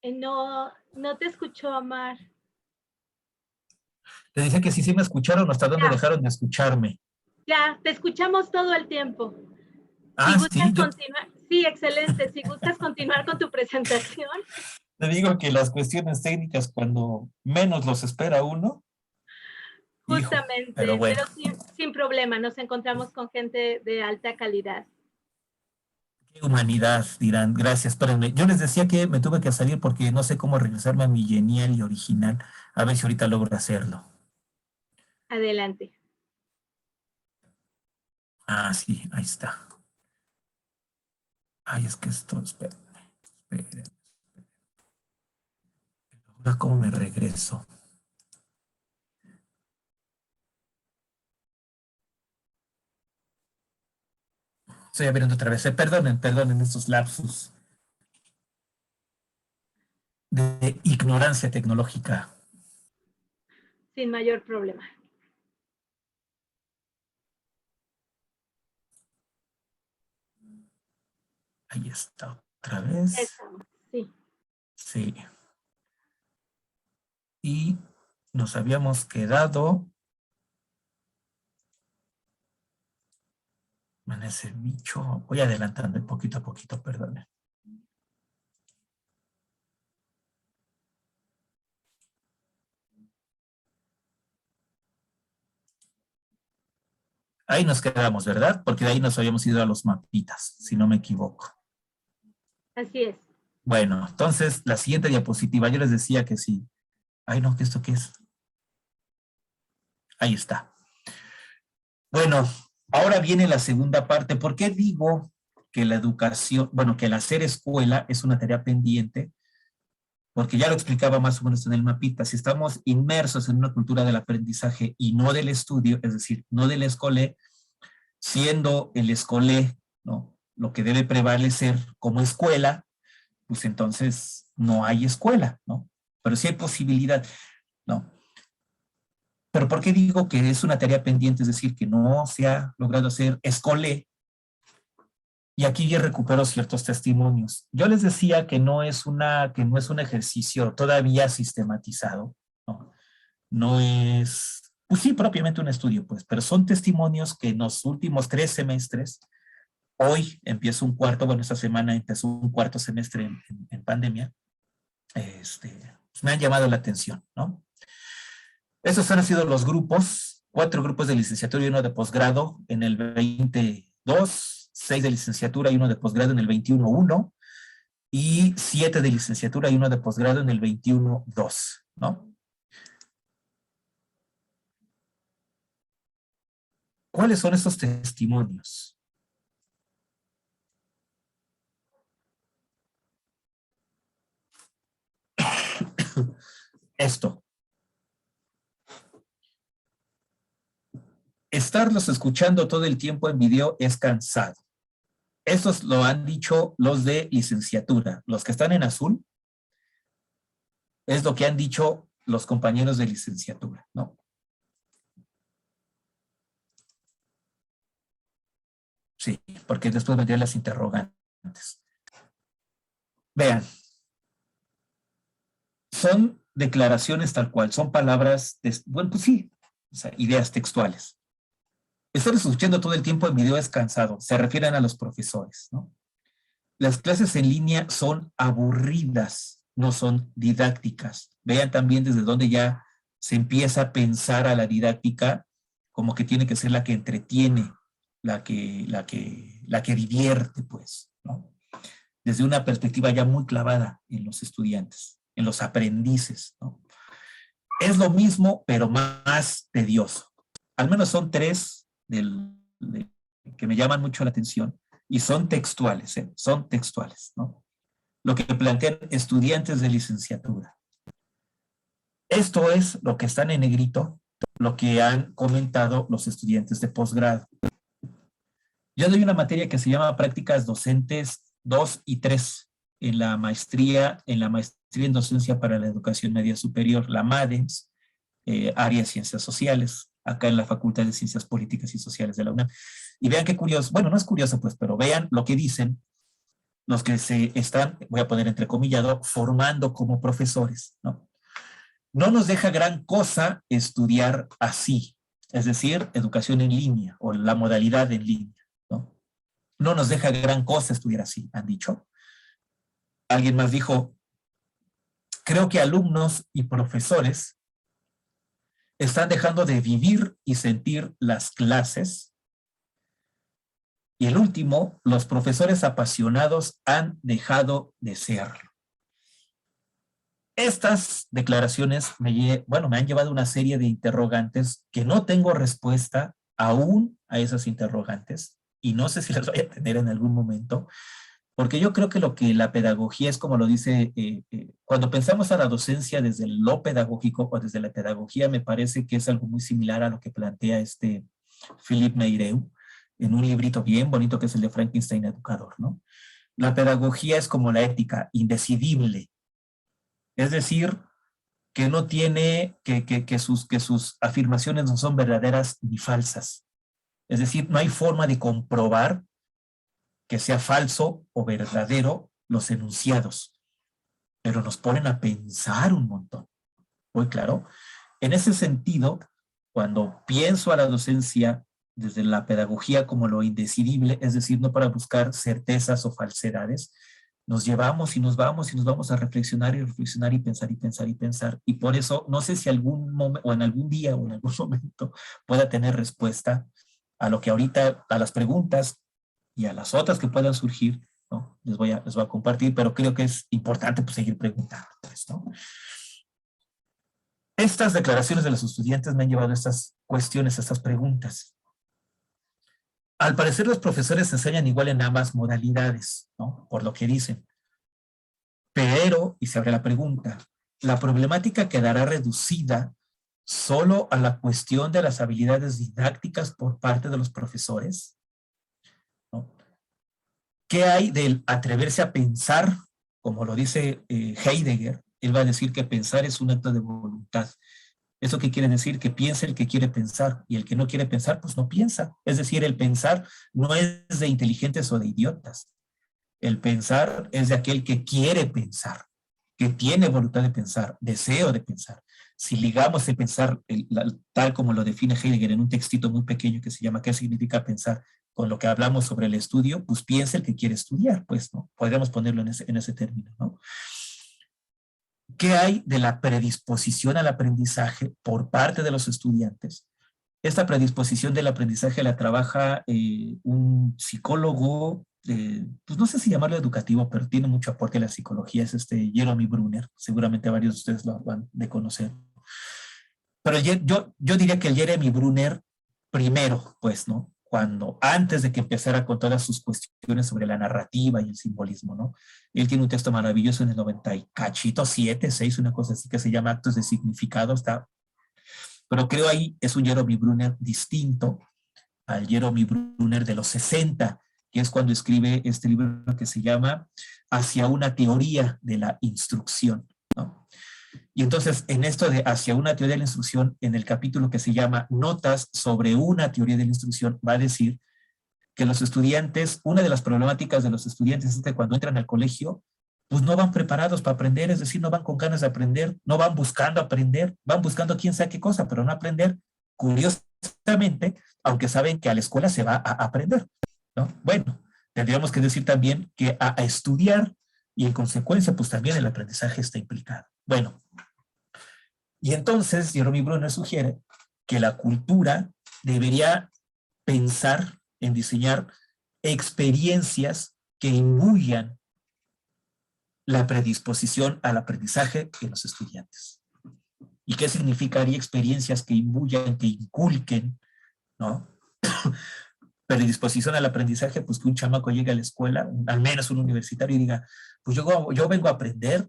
No te escuchó, Omar. Te decía que sí me escucharon, ¿hasta dónde Ya. dejaron de escucharme? Ya, te escuchamos todo el tiempo. Ah, Si gustas sí, yo continuar, sí, excelente. Si gustas continuar con tu presentación. te digo que las cuestiones técnicas, cuando menos los espera uno, hijo, Justamente, pero bueno. pero sin problema, nos encontramos con gente de alta calidad. Qué humanidad, dirán. Gracias, espérenme. Yo les decía que me tuve que salir porque no sé cómo regresarme a mi genial y original. A ver si ahorita logro hacerlo. Adelante. Ah, sí, ahí está. Ay, es que esto, espérenme. Ahora, ¿cómo me regreso? Estoy abriendo otra vez. Perdonen estos lapsus de ignorancia tecnológica. Sin mayor problema. Ahí está otra vez. Estamos, sí. Sí. Y nos habíamos quedado en ese bicho. Voy adelantando poquito a poquito, perdón. Ahí nos quedamos, ¿verdad? Porque de ahí nos habíamos ido a los mapitas, si no me equivoco. Así es. Bueno, entonces la siguiente diapositiva, yo les decía que sí. Ay, no, ¿esto qué es? Ahí está. Bueno, ahora viene la segunda parte. ¿Por qué digo que la educación, bueno, que el hacer escuela es una tarea pendiente? Porque ya lo explicaba más o menos en el mapita. Si estamos inmersos en una cultura del aprendizaje y no del estudio, es decir, no del escolé, siendo el escolé, ¿no?, lo que debe prevalecer como escuela, pues entonces no hay escuela, ¿no? Pero sí hay posibilidad, ¿no? Pero ¿por qué digo que es una tarea pendiente? Es decir, que no se ha logrado hacer escolé. Y aquí ya recupero ciertos testimonios. Yo les decía que no es un ejercicio todavía sistematizado, ¿no? No es, pues sí, propiamente un estudio, pues, pero son testimonios que en los últimos 3 semestres, hoy empiezo un cuarto, bueno, esta semana empezó un cuarto semestre en pandemia, pues me han llamado la atención, ¿no? Esos han sido los grupos, 4 grupos de licenciatura y 1 de posgrado en el 22, 6 de licenciatura y 1 de posgrado en el 21-1, y 7 de licenciatura y 1 de posgrado en el 21-2, ¿no? ¿Cuáles son estos testimonios? Esto. Estarlos escuchando todo el tiempo en video es cansado. Estos lo han dicho los de licenciatura. Los que están en azul es lo que han dicho los compañeros de licenciatura, ¿no? Sí, porque después vendrían las interrogantes. Vean. Son declaraciones tal cual, son palabras, bueno, pues sí, o sea, ideas textuales. Estar escuchando todo el tiempo en video es cansado, se refieren a los profesores, ¿no? Las clases en línea son aburridas, no son didácticas. Vean también desde dónde ya se empieza a pensar a la didáctica como que tiene que ser la que entretiene, la que divierte, pues, ¿no? Desde una perspectiva ya muy clavada en los estudiantes, en los aprendices, ¿no? Es lo mismo, pero más tedioso. Al menos son 3 que me llaman mucho la atención y son textuales, ¿eh? Son textuales, ¿no? Lo que plantean estudiantes de licenciatura. Esto es lo que están en negrito, lo que han comentado los estudiantes de posgrado. Yo doy una materia que se llama Prácticas Docentes 2 y 3 en la maestría en docencia para la educación media superior, la MADES, área de Ciencias Sociales, acá en la Facultad de Ciencias Políticas y Sociales de la UNAM. Y vean qué curioso, bueno, no es curioso pues, pero vean lo que dicen los que se están, voy a poner entrecomillado, formando como profesores, ¿no? No nos deja gran cosa estudiar así, es decir, educación en línea o la modalidad en línea, ¿no? No nos deja gran cosa estudiar así, han dicho. Alguien más dijo, creo que alumnos y profesores están dejando de vivir y sentir las clases. Y el último, los profesores apasionados han dejado de serlo. Estas declaraciones me han llevado a una serie de interrogantes que no tengo respuesta aún a esas interrogantes y no sé si las voy a tener en algún momento, porque yo creo que lo que la pedagogía es, como lo dice, cuando pensamos a la docencia desde lo pedagógico o desde la pedagogía, me parece que es algo muy similar a lo que plantea Philippe Meireu en un librito bien bonito que es el de Frankenstein Educador, ¿no? La pedagogía es como la ética, indecidible. Es decir, que no tiene, que sus afirmaciones no son verdaderas ni falsas. Es decir, no hay forma de comprobar que sea falso o verdadero los enunciados, pero nos ponen a pensar un montón. muy claro. En ese sentido, cuando pienso a la docencia desde la pedagogía como lo indecidible, es decir, no para buscar certezas o falsedades, nos llevamos y nos vamos y nos vamos a reflexionar y reflexionar y pensar y pensar y pensar. Y por eso, no sé si algún momento, o en algún día o en algún momento pueda tener respuesta a lo que ahorita, a las preguntas y a las otras que puedan surgir, ¿no? Les voy a compartir, pero creo que es importante pues, seguir preguntando, pues, ¿no? Estas declaraciones de los estudiantes me han llevado a estas cuestiones, a estas preguntas. Al parecer los profesores enseñan igual en ambas modalidades, ¿no? Por lo que dicen. Pero, y se abre la pregunta, ¿la problemática quedará reducida solo a la cuestión de las habilidades didácticas por parte de los profesores? ¿No? ¿Qué hay del atreverse a pensar? Como lo dice Heidegger, él va a decir que pensar es un acto de voluntad. ¿Eso qué quiere decir? Que piensa el que quiere pensar, y el que no quiere pensar, pues no piensa. Es decir, el pensar no es de inteligentes o de idiotas. El pensar es de aquel que quiere pensar, que tiene voluntad de pensar, deseo de pensar. Si ligamos el pensar, tal como lo define Heidegger en un textito muy pequeño que se llama ¿Qué significa pensar?, con lo que hablamos sobre el estudio, pues piensa el que quiere estudiar, pues, ¿no? Podríamos ponerlo en ese término, ¿no? ¿Qué hay de la predisposición al aprendizaje por parte de los estudiantes? Esta predisposición del aprendizaje la trabaja un psicólogo, pues no sé si llamarlo educativo, pero tiene mucho aporte a la psicología, es Jeremy Brunner, seguramente varios de ustedes lo van de conocer. Pero yo diría que el Jeremy Brunner, primero, pues, ¿no? Antes de que empezara con todas sus cuestiones sobre la narrativa y el simbolismo, ¿no? Él tiene un texto maravilloso en el 97, 6, una cosa así que se llama Actos de Significado, pero creo ahí es un Jeremy Brunner distinto al Jeremy Brunner de los 60, que es cuando escribe este libro que se llama Hacia una teoría de la instrucción, ¿no? Y entonces, en esto de Hacia una teoría de la instrucción, en el capítulo que se llama Notas sobre una teoría de la instrucción, va a decir que los estudiantes, una de las problemáticas de los estudiantes es que cuando entran al colegio, pues no van preparados para aprender, es decir, no van con ganas de aprender, no van buscando aprender, van buscando quién sabe qué cosa, pero no aprender, curiosamente, aunque saben que a la escuela se va a aprender, ¿no? Bueno, tendríamos que decir también que a estudiar, y en consecuencia, pues también el aprendizaje está implicado. Bueno, y entonces Jeremy Brunner sugiere que la cultura debería pensar en diseñar experiencias que imbuyan la predisposición al aprendizaje en los estudiantes. ¿Y qué significaría experiencias que imbuyan, que inculquen, ¿no? Predisposición al aprendizaje? Pues que un chamaco llegue a la escuela, al menos un universitario, y diga, pues yo vengo a aprender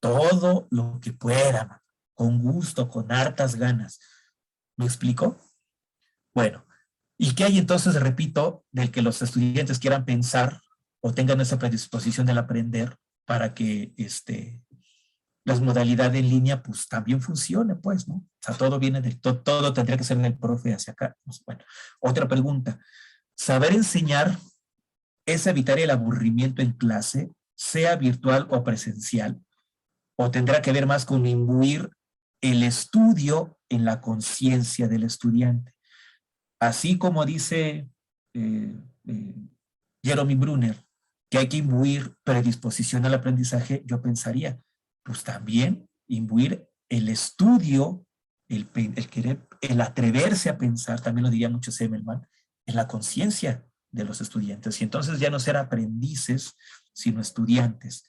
todo lo que pueda, con gusto, con hartas ganas. ¿Me explico? Bueno, ¿y qué hay entonces, repito, del que los estudiantes quieran pensar o tengan esa predisposición del aprender para que las modalidades en línea pues también funcionen, pues, ¿no? O sea, todo viene todo tendría que ser del profe hacia acá. Bueno, otra pregunta. ¿Saber enseñar es evitar el aburrimiento en clase, sea virtual o presencial? ¿O tendrá que ver más con imbuir el estudio en la conciencia del estudiante? Así como dice Jeremy Brunner, que hay que imbuir predisposición al aprendizaje, yo pensaría, pues también imbuir el estudio, el querer, el atreverse a pensar, también lo diría mucho Semmelman, en la conciencia de los estudiantes. Y entonces ya no ser aprendices, sino estudiantes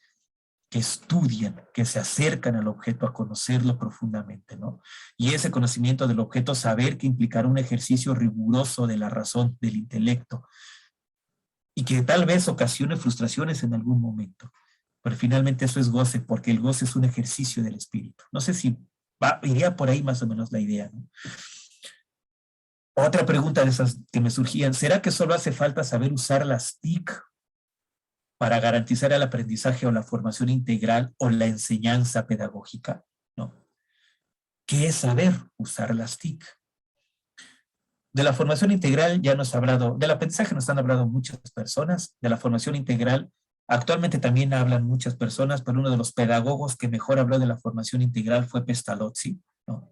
que estudian, que se acercan al objeto a conocerlo profundamente, ¿no? Y ese conocimiento del objeto, saber que implicará un ejercicio riguroso de la razón, del intelecto, y que tal vez ocasione frustraciones en algún momento. Pero finalmente eso es goce, porque el goce es un ejercicio del espíritu. No sé si iría por ahí más o menos la idea, ¿no? Otra pregunta de esas que me surgían, ¿será que solo hace falta saber usar las TIC para garantizar el aprendizaje o la formación integral o la enseñanza pedagógica? No. ¿Qué es saber usar las TIC? De la formación integral ya nos ha hablado, del aprendizaje nos han hablado muchas personas, de la formación integral Actualmente también hablan muchas personas, pero uno de los pedagogos que mejor habló de la formación integral fue Pestalozzi, ¿no?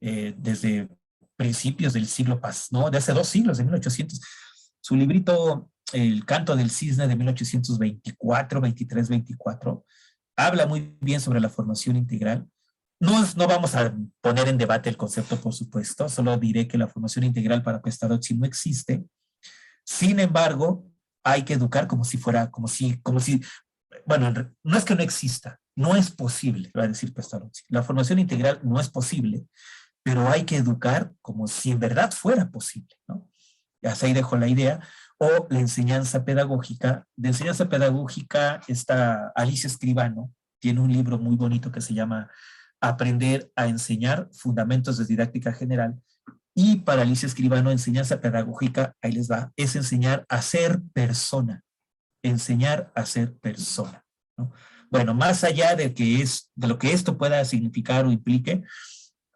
Desde principios del siglo pasado, ¿no? De hace 2 siglos, de 1800. Su librito, El canto del cisne, de 1824, 23, 24, habla muy bien sobre la formación integral. No vamos a poner en debate el concepto, por supuesto, solo diré que la formación integral para Pestalozzi no existe. Sin embargo, hay que educar como si fuera, bueno, no es que no exista, no es posible, va a decir Pestalozzi. La formación integral no es posible, pero hay que educar como si en verdad fuera posible, ¿no? Hasta ahí dejo la idea. O la enseñanza pedagógica. De enseñanza pedagógica está Alicia Escribano, tiene un libro muy bonito que se llama Aprender a enseñar, fundamentos de didáctica general. Y para Alicia Escribano, enseñanza pedagógica, ahí les va, es enseñar a ser persona. Enseñar a ser persona, ¿no? Bueno, más allá de lo que esto pueda significar o implique,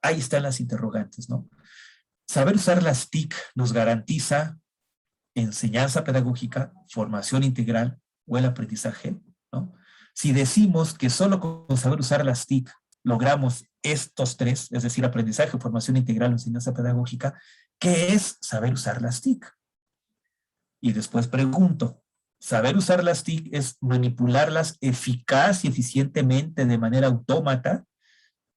ahí están las interrogantes, ¿no? Saber usar las TIC nos garantiza enseñanza pedagógica, formación integral o el aprendizaje, ¿no? Si decimos que solo con saber usar las TIC logramos estos 3, es decir, aprendizaje, formación integral o enseñanza pedagógica, ¿qué es saber usar las TIC? Y después pregunto, ¿saber usar las TIC es manipularlas eficaz y eficientemente de manera autómata?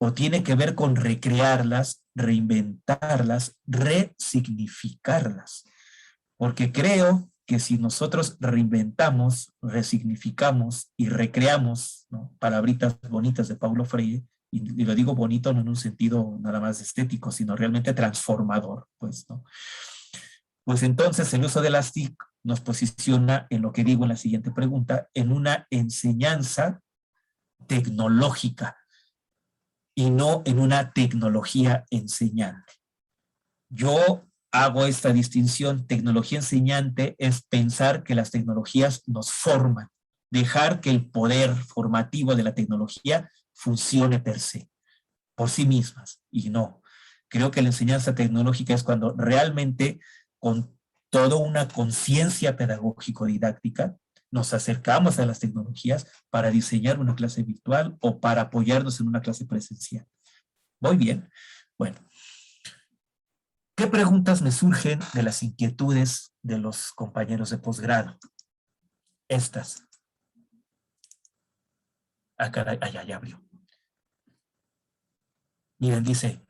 ¿O tiene que ver con recrearlas, reinventarlas, resignificarlas? Porque creo que si nosotros reinventamos, resignificamos y recreamos, ¿no?, palabritas bonitas de Paulo Freire, y lo digo bonito no en un sentido nada más estético, sino realmente transformador, pues, ¿no? Pues entonces el uso de las TIC nos posiciona en lo que digo en la siguiente pregunta, en una enseñanza tecnológica y no en una tecnología enseñante. Yo hago esta distinción. Tecnología enseñante es pensar que las tecnologías nos forman, dejar que el poder formativo de la tecnología funcione per se, por sí mismas, y no. Creo que la enseñanza tecnológica es cuando realmente, con toda una conciencia pedagógico-didáctica, nos acercamos a las tecnologías para diseñar una clase virtual o para apoyarnos en una clase presencial. ¿Voy bien? Bueno. ¿Qué preguntas me surgen de las inquietudes de los compañeros de posgrado? Estas. Ah, caray, ya abrió. Miren, dice,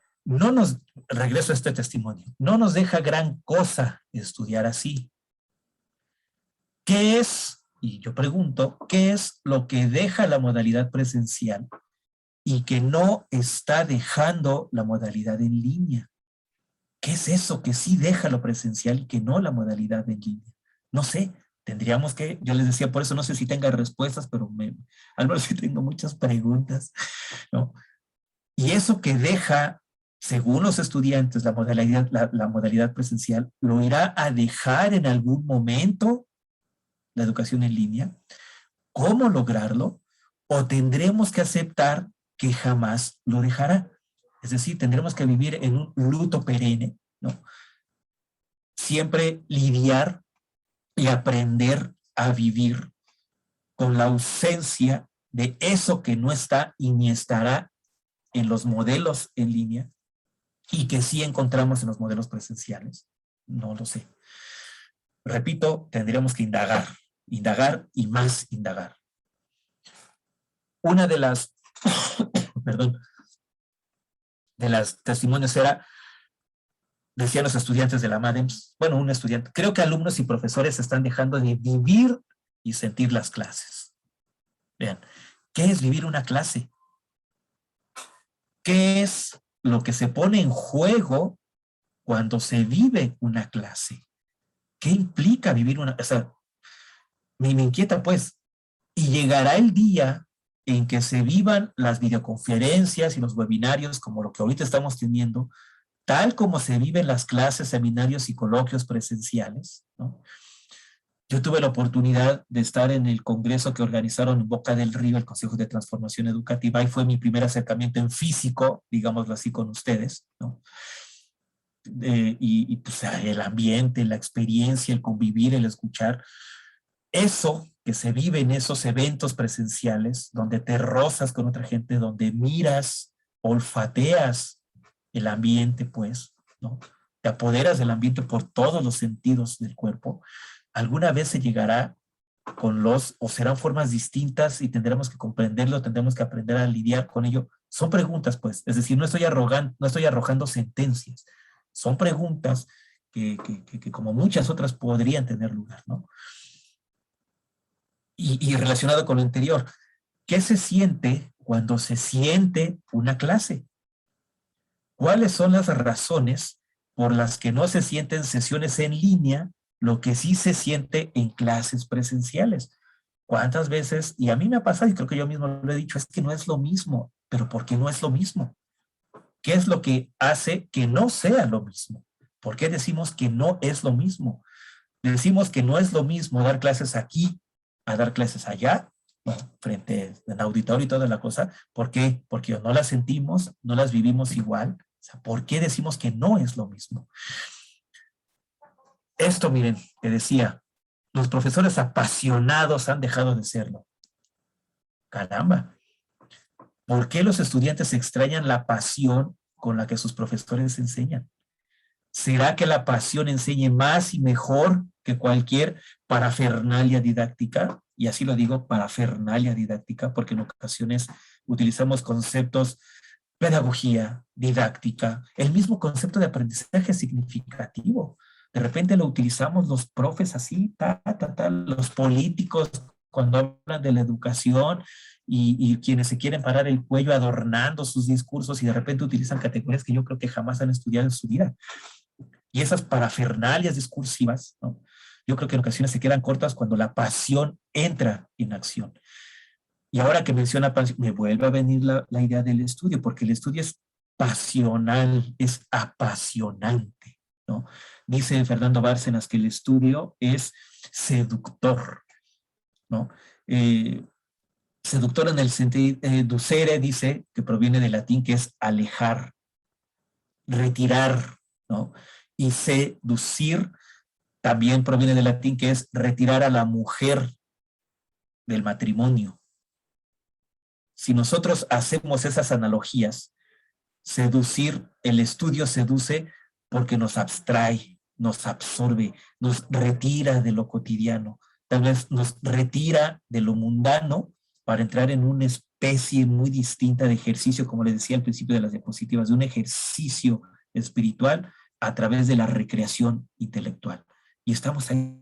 regreso a este testimonio, no nos deja gran cosa estudiar así. ¿Qué es, y yo pregunto, qué es lo que deja la modalidad presencial y que no está dejando la modalidad en línea? ¿Qué es eso que sí deja lo presencial y que no la modalidad en línea? No sé, tendríamos que, yo les decía, por eso no sé si tenga respuestas, pero al menos sí tengo muchas preguntas, ¿no? Y eso que deja, según los estudiantes, la modalidad presencial, ¿lo irá a dejar en algún momento la educación en línea? ¿Cómo lograrlo? ¿O tendremos que aceptar que jamás lo dejará? Es decir, tendremos que vivir en un luto perenne, ¿no? Siempre lidiar y aprender a vivir con la ausencia de eso que no está y ni estará en los modelos en línea y que sí encontramos en los modelos presenciales. No lo sé. Repito, tendríamos que indagar y más indagar. Una de las, perdón, de las testimonios era, decían los estudiantes de la MADEMS, bueno, un estudiante, creo que alumnos y profesores están dejando de vivir y sentir las clases. Vean, ¿qué es vivir una clase? ¿Qué es lo que se pone en juego cuando se vive una clase? ¿Qué implica vivir una? O sea, me inquieta pues, y llegará el día en que se vivan las videoconferencias y los webinarios como lo que ahorita estamos teniendo, tal como se viven las clases, seminarios y coloquios presenciales, ¿no? Yo tuve la oportunidad de estar en el congreso que organizaron en Boca del Río, el Consejo de Transformación Educativa, y fue mi primer acercamiento en físico, digámoslo así, con ustedes, ¿no? Pues el ambiente, la experiencia, el convivir, el escuchar, eso que se vive en esos eventos presenciales, donde te rozas con otra gente, donde miras, olfateas el ambiente, pues, ¿no? Te apoderas del ambiente por todos los sentidos del cuerpo, alguna vez se llegará con o serán formas distintas y tendremos que comprenderlo, tendremos que aprender a lidiar con ello. Son preguntas, pues, es decir, no estoy arrojando sentencias, son preguntas que como muchas otras podrían tener lugar, ¿no? Y relacionado con lo anterior, ¿qué se siente cuando se siente una clase? ¿Cuáles son las razones por las que no se sienten sesiones en línea, lo que sí se siente en clases presenciales? ¿Cuántas veces? Y a mí me ha pasado, y creo que yo mismo lo he dicho, es que no es lo mismo. ¿Pero por qué no es lo mismo? ¿Qué es lo que hace que no sea lo mismo? ¿Por qué decimos que no es lo mismo? Decimos que no es lo mismo dar clases aquí a dar clases allá, bueno, frente al auditorio y toda la cosa. ¿Por qué? Porque no las sentimos, no las vivimos igual. O sea, ¿por qué decimos que no es lo mismo? Esto, miren, que decía, los profesores apasionados han dejado de serlo. Caramba. ¿Por qué los estudiantes extrañan la pasión con la que sus profesores enseñan? ¿Será que la pasión enseñe más y mejor que cualquier parafernalia didáctica? Y así lo digo, parafernalia didáctica, porque en ocasiones utilizamos conceptos, pedagogía, didáctica, el mismo concepto de aprendizaje significativo. De repente lo utilizamos los profes así, los políticos cuando hablan de la educación y quienes se quieren parar el cuello adornando sus discursos y de repente utilizan categorías que yo creo que jamás han estudiado en su vida. Y esas parafernalias discursivas, ¿no? Yo creo que en ocasiones se quedan cortas cuando la pasión entra en acción. Y ahora que menciona pasión, me vuelve a venir la idea del estudio, porque el estudio es pasional, es apasionante, ¿no? Dice Fernando Bárcenas que el estudio es seductor, ¿no? Seductor en el sentido, ducere dice, que proviene del latín, que es alejar, retirar, ¿no? Y seducir también proviene del latín, que es retirar a la mujer del matrimonio. Si nosotros hacemos esas analogías, seducir, el estudio seduce porque nos abstrae, nos absorbe, nos retira de lo cotidiano, tal vez nos retira de lo mundano para entrar en una especie muy distinta de ejercicio, como les decía al principio de las diapositivas, de un ejercicio espiritual a través de la recreación intelectual. Y estamos ahí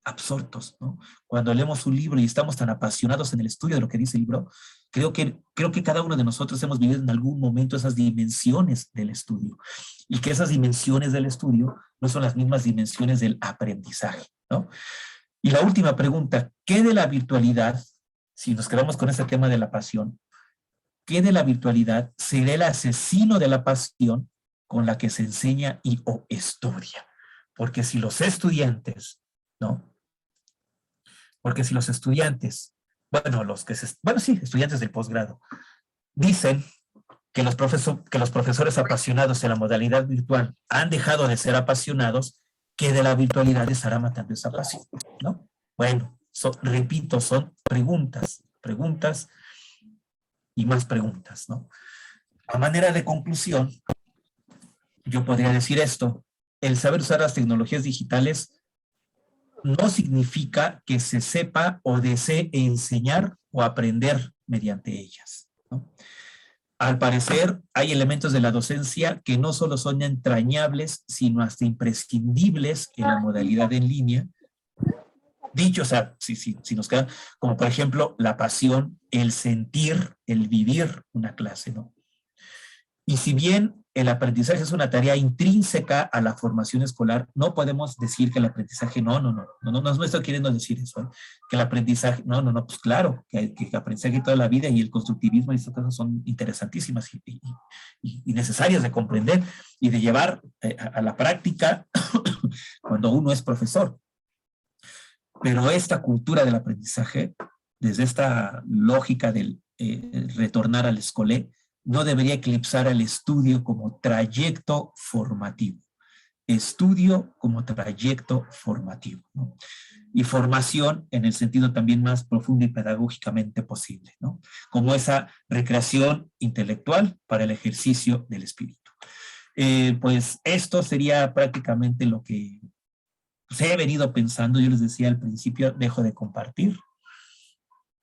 absortos, ¿no? Cuando leemos un libro y estamos tan apasionados en el estudio de lo que dice el libro, creo que cada uno de nosotros hemos vivido en algún momento esas dimensiones del estudio, y que esas dimensiones del estudio no son las mismas dimensiones del aprendizaje, ¿no? Y la última pregunta, ¿qué de la virtualidad, si nos quedamos con este tema de la pasión, qué de la virtualidad será el asesino de la pasión con la que se enseña y o estudia? Porque si los estudiantes, ¿no? Porque si los estudiantes, estudiantes del posgrado, dicen que los profesores apasionados en la modalidad virtual han dejado de ser apasionados, ¿qué de la virtualidad estará matando esa pasión? ¿No? Bueno, repito, son preguntas y más preguntas, ¿no? A manera de conclusión, yo podría decir esto: el saber usar las tecnologías digitales no significa que se sepa o desee enseñar o aprender mediante ellas, ¿no? Al parecer, hay elementos de la docencia que no solo son entrañables, sino hasta imprescindibles en la modalidad en línea. Dicho, o sea, si nos queda, como por ejemplo, la pasión, el sentir, el vivir una clase, ¿no? Y si bien el aprendizaje es una tarea intrínseca a la formación escolar, no podemos decir que el aprendizaje, no estoy queriendo decir eso, ¿eh? Que el aprendizaje, pues claro, que el aprendizaje toda la vida y el constructivismo y estas cosas son interesantísimas y necesarias de comprender y de llevar a la práctica cuando uno es profesor. Pero esta cultura del aprendizaje, desde esta lógica del retornar al escolé, no debería eclipsar al estudio como trayecto formativo. estudio como trayecto formativo, ¿no? Y formación en el sentido también más profundo y pedagógicamente posible, ¿no? Como esa recreación intelectual para el ejercicio del espíritu. Pues esto sería prácticamente lo que pues, he venido pensando. Yo les decía al principio, dejo de compartir.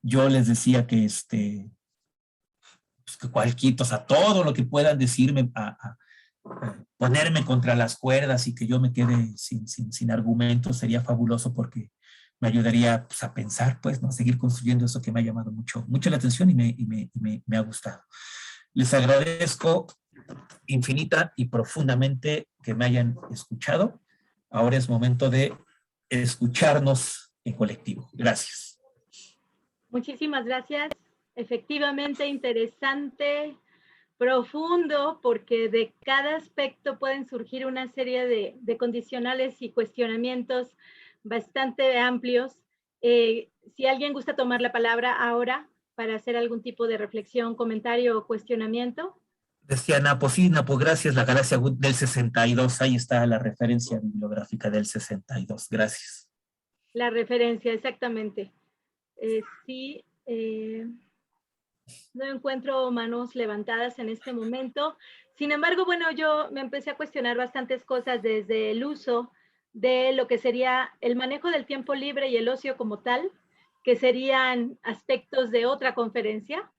Yo les decía que pues que cualquier, o sea, todo lo que puedan decirme a ponerme contra las cuerdas y que yo me quede sin argumentos sería fabuloso porque me ayudaría pues, a pensar, pues, ¿no? Seguir construyendo eso que me ha llamado mucho la atención y me ha gustado. Les agradezco infinita y profundamente que me hayan escuchado. Ahora es momento de escucharnos en colectivo. Gracias. Muchísimas gracias. Efectivamente, interesante, profundo, porque de cada aspecto pueden surgir una serie de condicionales y cuestionamientos bastante amplios. Si alguien gusta tomar la palabra ahora para hacer algún tipo de reflexión, comentario o cuestionamiento. Decía Napo, sí, Napo, gracias, la galaxia del 62, ahí está la referencia bibliográfica del 62, gracias. La referencia, exactamente. Sí, no encuentro manos levantadas en este momento. Sin embargo, bueno, yo me empecé a cuestionar bastantes cosas desde el uso de lo que sería el manejo del tiempo libre y el ocio como tal, que serían aspectos de otra conferencia.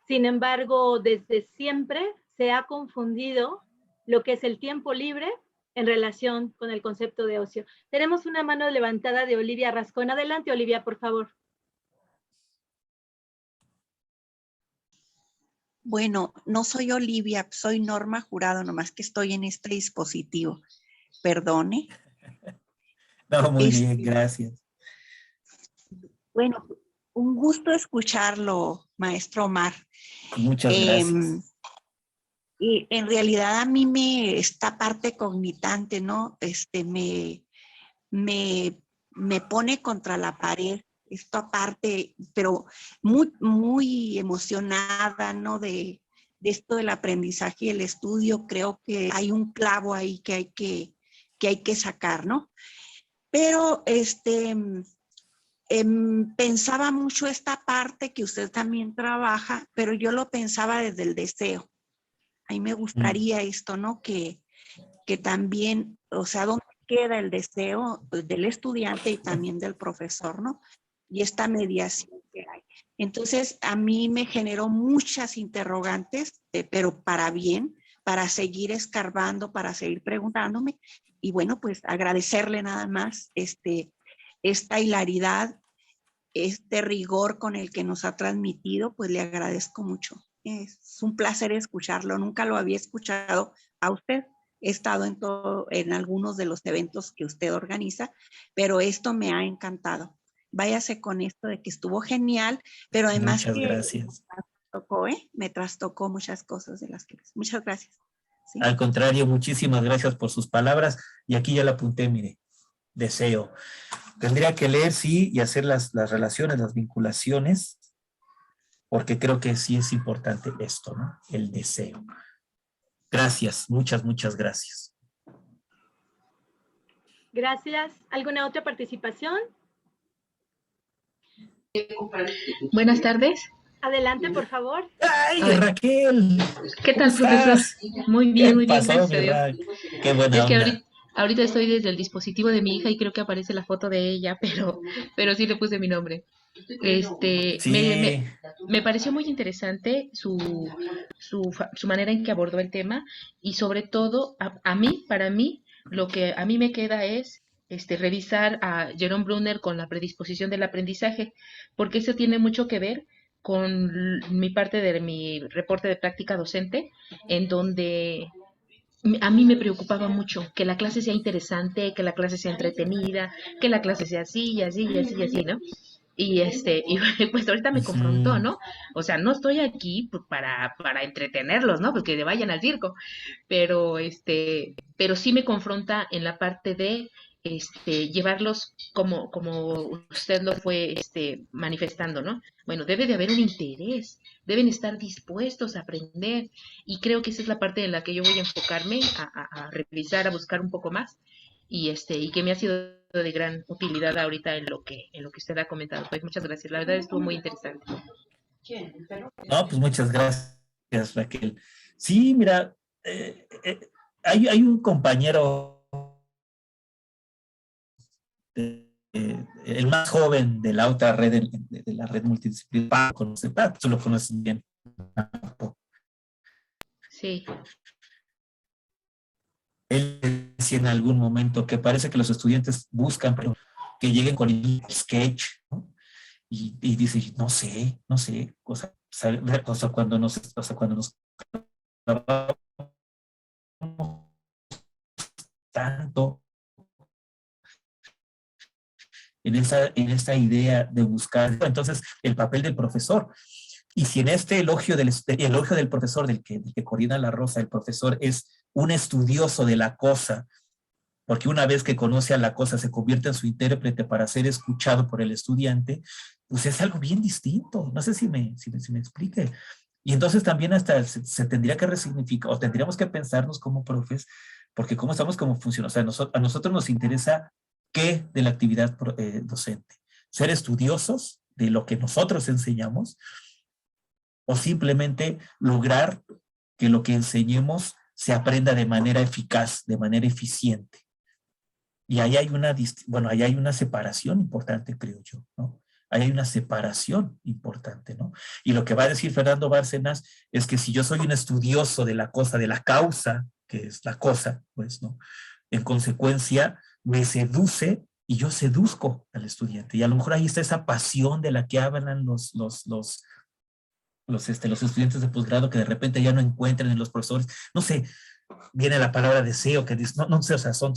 Sin embargo, desde siempre se ha confundido lo que es el tiempo libre en relación con el concepto de ocio. Tenemos una mano levantada de Olivia Rascón. Adelante, Olivia, por favor. Bueno, no soy Olivia, soy Norma Jurado, nomás que estoy en este dispositivo. Perdone. No, muy bien, gracias. Bueno, un gusto escucharlo, maestro Omar. Muchas gracias. Y en realidad a mí esta parte cognitante, ¿no? Me pone contra la pared. Esto aparte, pero muy emocionada, ¿no? De esto del aprendizaje y el estudio, creo que hay un clavo ahí que hay que sacar, ¿no? Pero pensaba mucho esta parte que usted también trabaja, pero yo lo pensaba desde el deseo. A mí me gustaría esto, ¿no? Que también, o sea, ¿dónde queda el deseo del estudiante y también del profesor, ¿no? Y esta mediación que hay. Entonces, a mí me generó muchas interrogantes, pero para bien, para seguir escarbando, para seguir preguntándome. Y bueno, pues agradecerle nada más esta hilaridad, este rigor con el que nos ha transmitido, pues le agradezco mucho. Es un placer escucharlo. Nunca lo había escuchado a usted. He estado en algunos de los eventos que usted organiza, pero esto me ha encantado. Váyase con esto de que estuvo genial, pero además muchas gracias. Me trastocó muchas cosas de las que... Muchas gracias. ¿Sí? Al contrario, muchísimas gracias por sus palabras. Y aquí ya la apunté, mire, deseo. Tendría que leer, sí, y hacer las relaciones, las vinculaciones, porque creo que sí es importante esto, ¿no? El deseo. Gracias, muchas gracias. Gracias. ¿Alguna otra participación? Buenas tardes. Adelante, por favor. ¡Ay, Raquel! ¿Qué tal, profesor? Muy bien, gracias a Dios. Qué buena es que onda. ahorita estoy desde el dispositivo de mi hija y creo que aparece la foto de ella, pero sí le puse mi nombre. Sí. Me pareció muy interesante su manera en que abordó el tema y sobre todo, para mí, lo que a mí me queda es revisar a Jerome Brunner con la predisposición del aprendizaje, porque eso tiene mucho que ver con mi parte de mi reporte de práctica docente, en donde a mí me preocupaba mucho que la clase sea interesante, que la clase sea entretenida, que la clase sea así y así y así y así, ¿no? Y pues ahorita me confrontó, ¿no? O sea, no estoy aquí pues, para entretenerlos, ¿no? Porque vayan al circo, pero sí me confronta en la parte de llevarlos como usted lo fue manifestando, ¿no? Bueno, debe de haber un interés, deben estar dispuestos a aprender, y creo que esa es la parte en la que yo voy a enfocarme a revisar, a buscar un poco más, y que me ha sido de gran utilidad ahorita en lo que usted ha comentado. Pues muchas gracias, la verdad estuvo muy interesante. No, pues muchas gracias, Raquel. Sí, mira, hay un compañero, el más joven de la otra red, de la red multidisciplinar, tú lo conoces bien. Sí. Él decía en algún momento que parece que los estudiantes buscan pero que lleguen con el sketch, ¿no? Y dice, no sé, o sea, cuando nos tanto en esta idea de buscar, entonces, el papel del profesor. Y si en este elogio del profesor, del que coordina la Rosa, el profesor es un estudioso de la cosa, porque una vez que conoce a la cosa se convierte en su intérprete para ser escuchado por el estudiante, pues es algo bien distinto. No sé si me explique. Y entonces también hasta se tendría que resignificar, o tendríamos que pensarnos como profes, porque cómo estamos como funciona. O sea, a nosotros nos interesa qué de la actividad docente. Ser estudiosos de lo que nosotros enseñamos, o simplemente lograr que lo que enseñemos se aprenda de manera eficaz, de manera eficiente. Y ahí hay una separación importante, creo yo, ¿no? Ahí hay una separación importante, ¿no? Y lo que va a decir Fernando Bárcenas es que si yo soy un estudioso de la cosa, de la causa, que es la cosa, pues, ¿no? En consecuencia, me seduce y yo seduzco al estudiante. Y a lo mejor ahí está esa pasión de la que hablan los estudiantes de posgrado, que de repente ya no encuentran en los profesores. No sé, viene la palabra deseo, que dice, no sé, o sea, son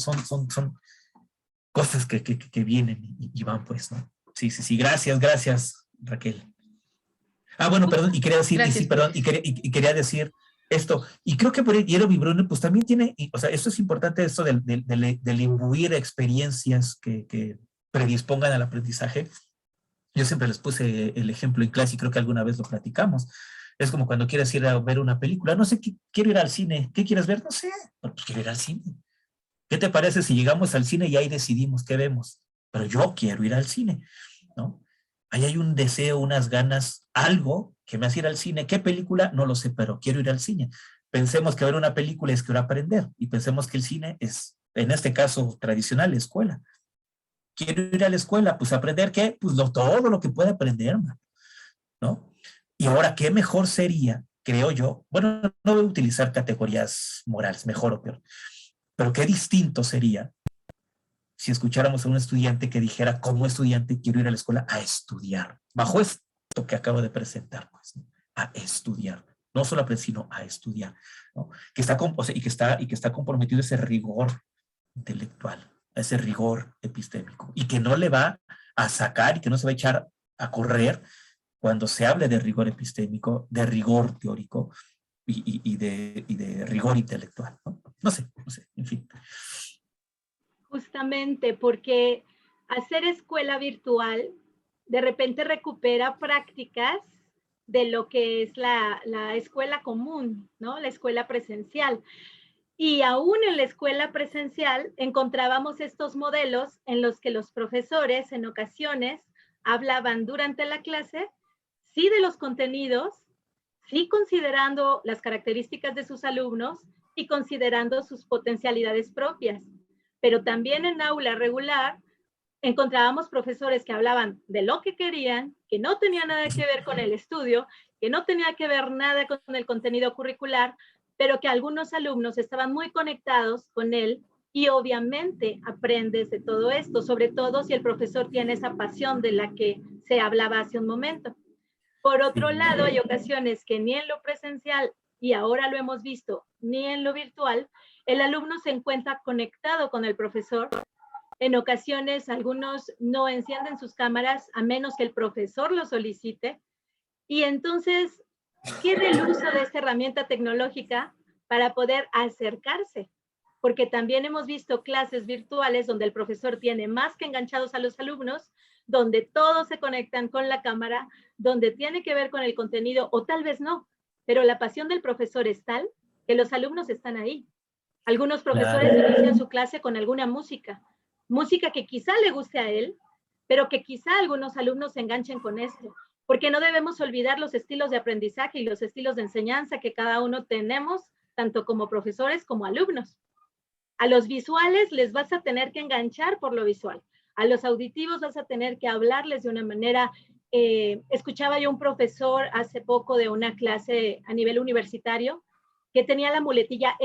cosas que vienen y van, pues, ¿no? Sí, gracias, Raquel. Bueno, perdón, y quería decir, Gracias, y quería decir esto, y creo que por el Hiero Vibrone, pues también tiene, o sea, esto es importante, esto del imbuir experiencias que predispongan al aprendizaje. Yo siempre les puse el ejemplo en clase y creo que alguna vez lo platicamos. Es como cuando quieres ir a ver una película, no sé, quiero ir al cine, ¿qué quieres ver? No sé, pues quiero ir al cine. ¿Qué te parece si llegamos al cine y ahí decidimos qué vemos? Pero yo quiero ir al cine, ¿no? Ahí hay un deseo, unas ganas, algo que me hace ir al cine. ¿Qué película? No lo sé, pero quiero ir al cine. Pensemos que ver una película es quiero aprender y pensemos que el cine es, en este caso tradicional, escuela. Quiero ir a la escuela, pues aprender ¿qué? Pues todo lo que pueda aprender, ¿no? Y ahora, ¿qué mejor sería, creo yo? Bueno, no voy a utilizar categorías morales, mejor o peor, pero qué distinto sería si escucháramos a un estudiante que dijera, como estudiante quiero ir a la escuela a estudiar, bajo esto que acabo de presentar, pues, ¿no? A estudiar, no solo a aprender, sino a estudiar, ¿no? Que está, o sea, y que está comprometido ese rigor intelectual, a ese rigor epistémico, y que no le va a sacar y que no se va a echar a correr cuando se hable de rigor epistémico, de rigor teórico y de rigor intelectual, ¿no? No sé, en fin. Justamente porque hacer escuela virtual de repente recupera prácticas de lo que es la escuela común, ¿no? La escuela presencial. Y aún en la escuela presencial encontrábamos estos modelos en los que los profesores en ocasiones hablaban durante la clase, sí de los contenidos, sí considerando las características de sus alumnos y considerando sus potencialidades propias. Pero también en aula regular encontrábamos profesores que hablaban de lo que querían, que no tenía nada que ver con el estudio, que no tenía que ver nada con el contenido curricular, pero que algunos alumnos estaban muy conectados con él y obviamente aprendes de todo esto, sobre todo si el profesor tiene esa pasión de la que se hablaba hace un momento. Por otro lado, hay ocasiones que ni en lo presencial, y ahora lo hemos visto, ni en lo virtual, el alumno se encuentra conectado con el profesor. En ocasiones, algunos no encienden sus cámaras a menos que el profesor lo solicite. Y entonces, ¿qué del uso de esta herramienta tecnológica para poder acercarse porque también hemos visto clases virtuales donde el profesor tiene más que enganchados a los alumnos, donde todos se conectan con la cámara, donde tiene que ver con el contenido, o tal vez no, pero la pasión del profesor es tal que los alumnos están ahí. Algunos profesores inician su clase con alguna música que quizá le guste a él, pero que quizá algunos alumnos se enganchen con esto, porque no debemos olvidar los estilos de aprendizaje y los estilos de enseñanza que cada uno tenemos, tanto como profesores como alumnos. A los visuales les vas a tener que enganchar por lo visual. A los auditivos vas a tener que hablarles de una manera. Escuchaba yo un profesor hace poco de una clase a nivel universitario que tenía la muletilla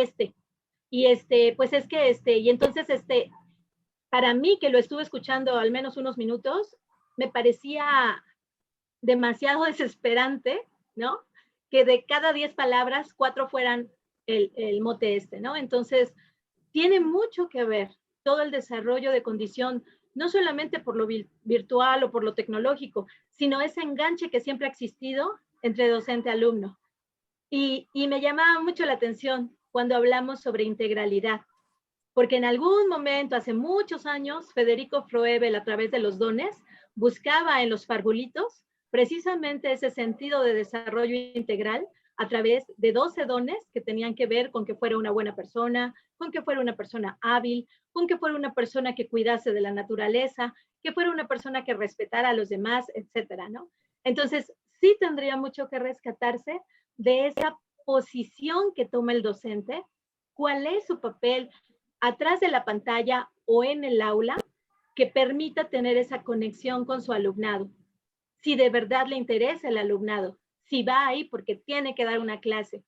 y pues es que y entonces para mí, que lo estuve escuchando al menos unos minutos, me parecía demasiado desesperante, ¿no? Que de cada 10 palabras, 4 fueran el mote ¿no? Entonces, tiene mucho que ver todo el desarrollo de condición, no solamente por lo virtual o por lo tecnológico, sino ese enganche que siempre ha existido entre docente-alumno. Y me llamaba mucho la atención cuando hablamos sobre integralidad, porque en algún momento, hace muchos años, Federico Froebel, a través de los dones, buscaba en los parvulitos precisamente ese sentido de desarrollo integral a través de 12 dones que tenían que ver con que fuera una buena persona, con que fuera una persona hábil, con que fuera una persona que cuidase de la naturaleza, que fuera una persona que respetara a los demás, etcétera, ¿no? Entonces, sí tendría mucho que rescatarse de esa posición que toma el docente, cuál es su papel atrás de la pantalla o en el aula que permita tener esa conexión con su alumnado. Si de verdad le interesa el alumnado, si va ahí porque tiene que dar una clase,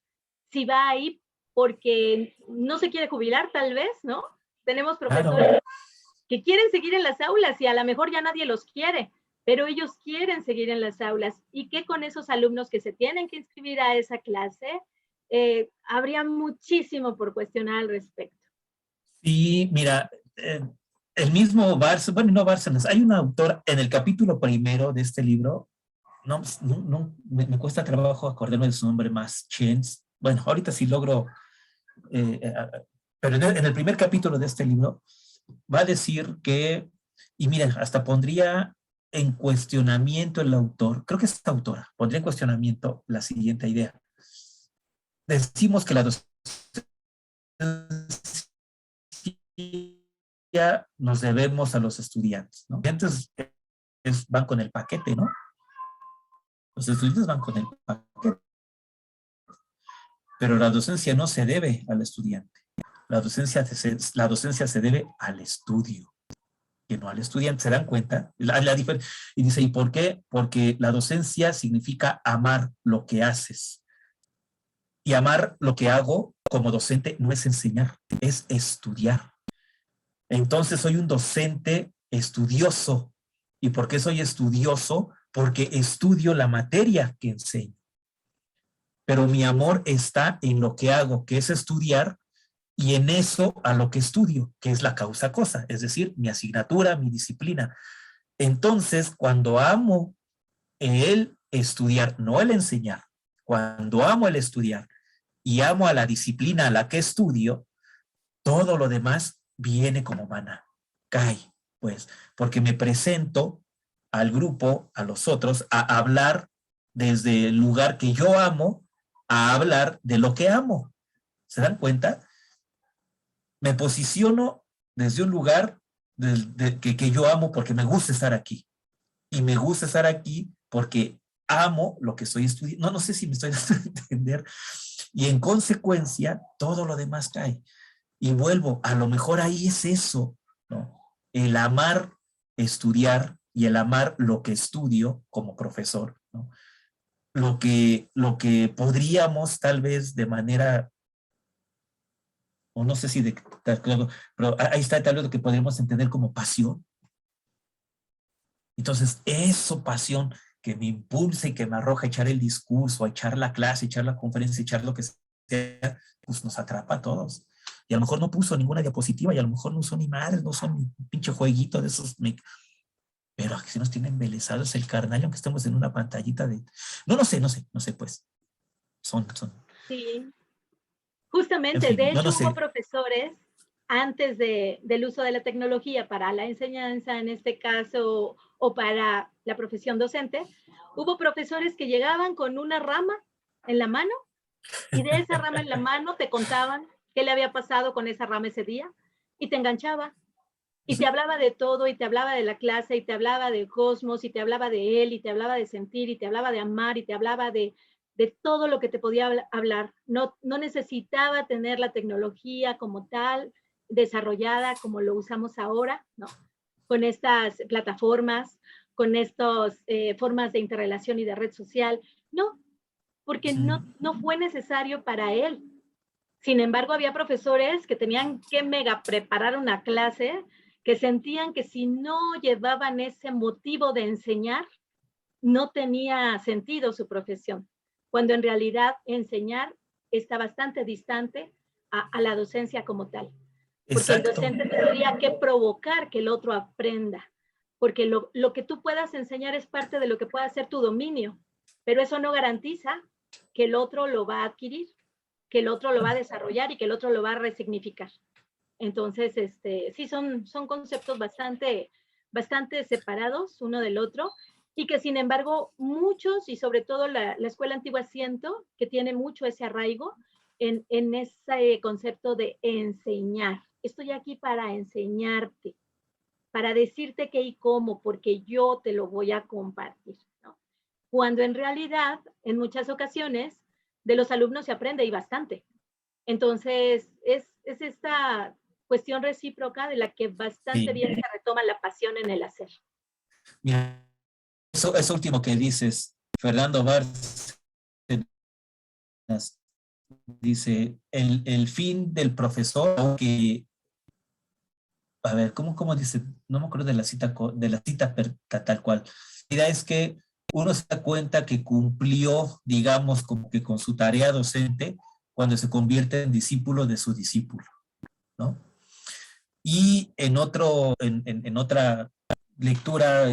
si va ahí porque no se quiere jubilar tal vez, ¿no? Tenemos profesores que quieren seguir en las aulas y a lo mejor ya nadie los quiere, pero ellos quieren seguir en las aulas y que con esos alumnos que se tienen que inscribir a esa clase, habría muchísimo por cuestionar al respecto. Sí, mira, el mismo Bárcenas, bueno, no Bárcenas, hay un autor en el capítulo primero de este libro, me cuesta trabajo acordarme de su nombre más, Chens. Bueno, ahorita sí logro, pero en el primer capítulo de este libro va a decir que, y miren, hasta pondría en cuestionamiento el autor, creo que es esta autora, pondría en cuestionamiento la siguiente idea. Decimos que la docencia nos debemos a los estudiantes, ¿no? Los estudiantes van con el paquete, ¿no? Los estudiantes van con el paquete. Pero la docencia no se debe al estudiante. La docencia se debe al estudio, que no al estudiante. ¿Se dan cuenta? Y dice, ¿y por qué? Porque la docencia significa amar lo que haces. Y amar lo que hago como docente no es enseñar, es estudiar. Entonces soy un docente estudioso. ¿Y por qué soy estudioso? Porque estudio la materia que enseño. Pero mi amor está en lo que hago, que es estudiar, y en eso a lo que estudio, que es la causa cosa, es decir, mi asignatura, mi disciplina. Entonces, cuando amo el estudiar, no el enseñar, cuando amo el estudiar y amo a la disciplina a la que estudio, todo lo demás viene como maná, cae, pues, porque me presento al grupo, a los otros, a hablar desde el lugar que yo amo, a hablar de lo que amo. ¿Se dan cuenta? Me posiciono desde un lugar que yo amo porque me gusta estar aquí. Y me gusta estar aquí porque amo lo que estoy estudiando. No sé si me estoy dando a entender. Y en consecuencia, todo lo demás cae. Y vuelvo, a lo mejor ahí es eso, ¿no? El amar estudiar y el amar lo que estudio como profesor, ¿no? Lo que podríamos tal vez de manera, o no sé si pero ahí está tal vez lo que podríamos entender como pasión. Entonces, eso, pasión, que me impulsa y que me arroja a echar el discurso, a echar la clase, a echar la conferencia, a echar lo que sea, pues nos atrapa a todos. Y a lo mejor no puso ninguna diapositiva, y a lo mejor no usó ni madres, no son ni pinche jueguito de esos. Pero si nos tiene embelesados el carnal, aunque estemos en una pantallita de... No sé, pues. Son. Sí. Justamente, En fin, de hecho, no sé. hubo profesores antes del uso de la tecnología para la enseñanza, en este caso, o para la profesión docente, hubo profesores que llegaban con una rama en la mano y de esa rama en la mano te contaban qué le había pasado con esa rama ese día y te enganchaba. Y te hablaba de todo, y te hablaba de la clase, y te hablaba del cosmos, y te hablaba de él, y te hablaba de sentir, y te hablaba de amar, y te hablaba de todo lo que te podía hablar. No necesitaba tener la tecnología como tal, desarrollada como lo usamos ahora, ¿no? Con estas plataformas, con estas formas de interrelación y de red social. No, porque no fue necesario para él. Sin embargo, había profesores que tenían que mega preparar una clase, que sentían que si no llevaban ese motivo de enseñar, no tenía sentido su profesión, cuando en realidad enseñar está bastante distante a la docencia como tal. Porque el docente tendría que provocar que el otro aprenda, porque lo que tú puedas enseñar es parte de lo que pueda ser tu dominio, pero eso no garantiza que el otro lo va a adquirir, que el otro lo va a desarrollar y que el otro lo va a resignificar. Entonces, sí, son conceptos bastante separados uno del otro, y que sin embargo muchos, y sobre todo la escuela antigua, siento que tiene mucho ese arraigo en ese concepto de enseñar. Estoy aquí para enseñarte, para decirte qué y cómo, porque yo te lo voy a compartir, ¿no? Cuando en realidad, en muchas ocasiones, de los alumnos se aprende y bastante. Entonces, es esta cuestión recíproca de la que bastante bien se retoma la pasión en el hacer. Mira, eso último que dices, Fernando Bárcenas, dice, el fin del profesor, que, a ver, ¿cómo dice? No me acuerdo de la cita tal cual. La idea es que uno se da cuenta que cumplió, digamos, como que con su tarea docente, cuando se convierte en discípulo de su discípulo, ¿no? Y en otra lectura,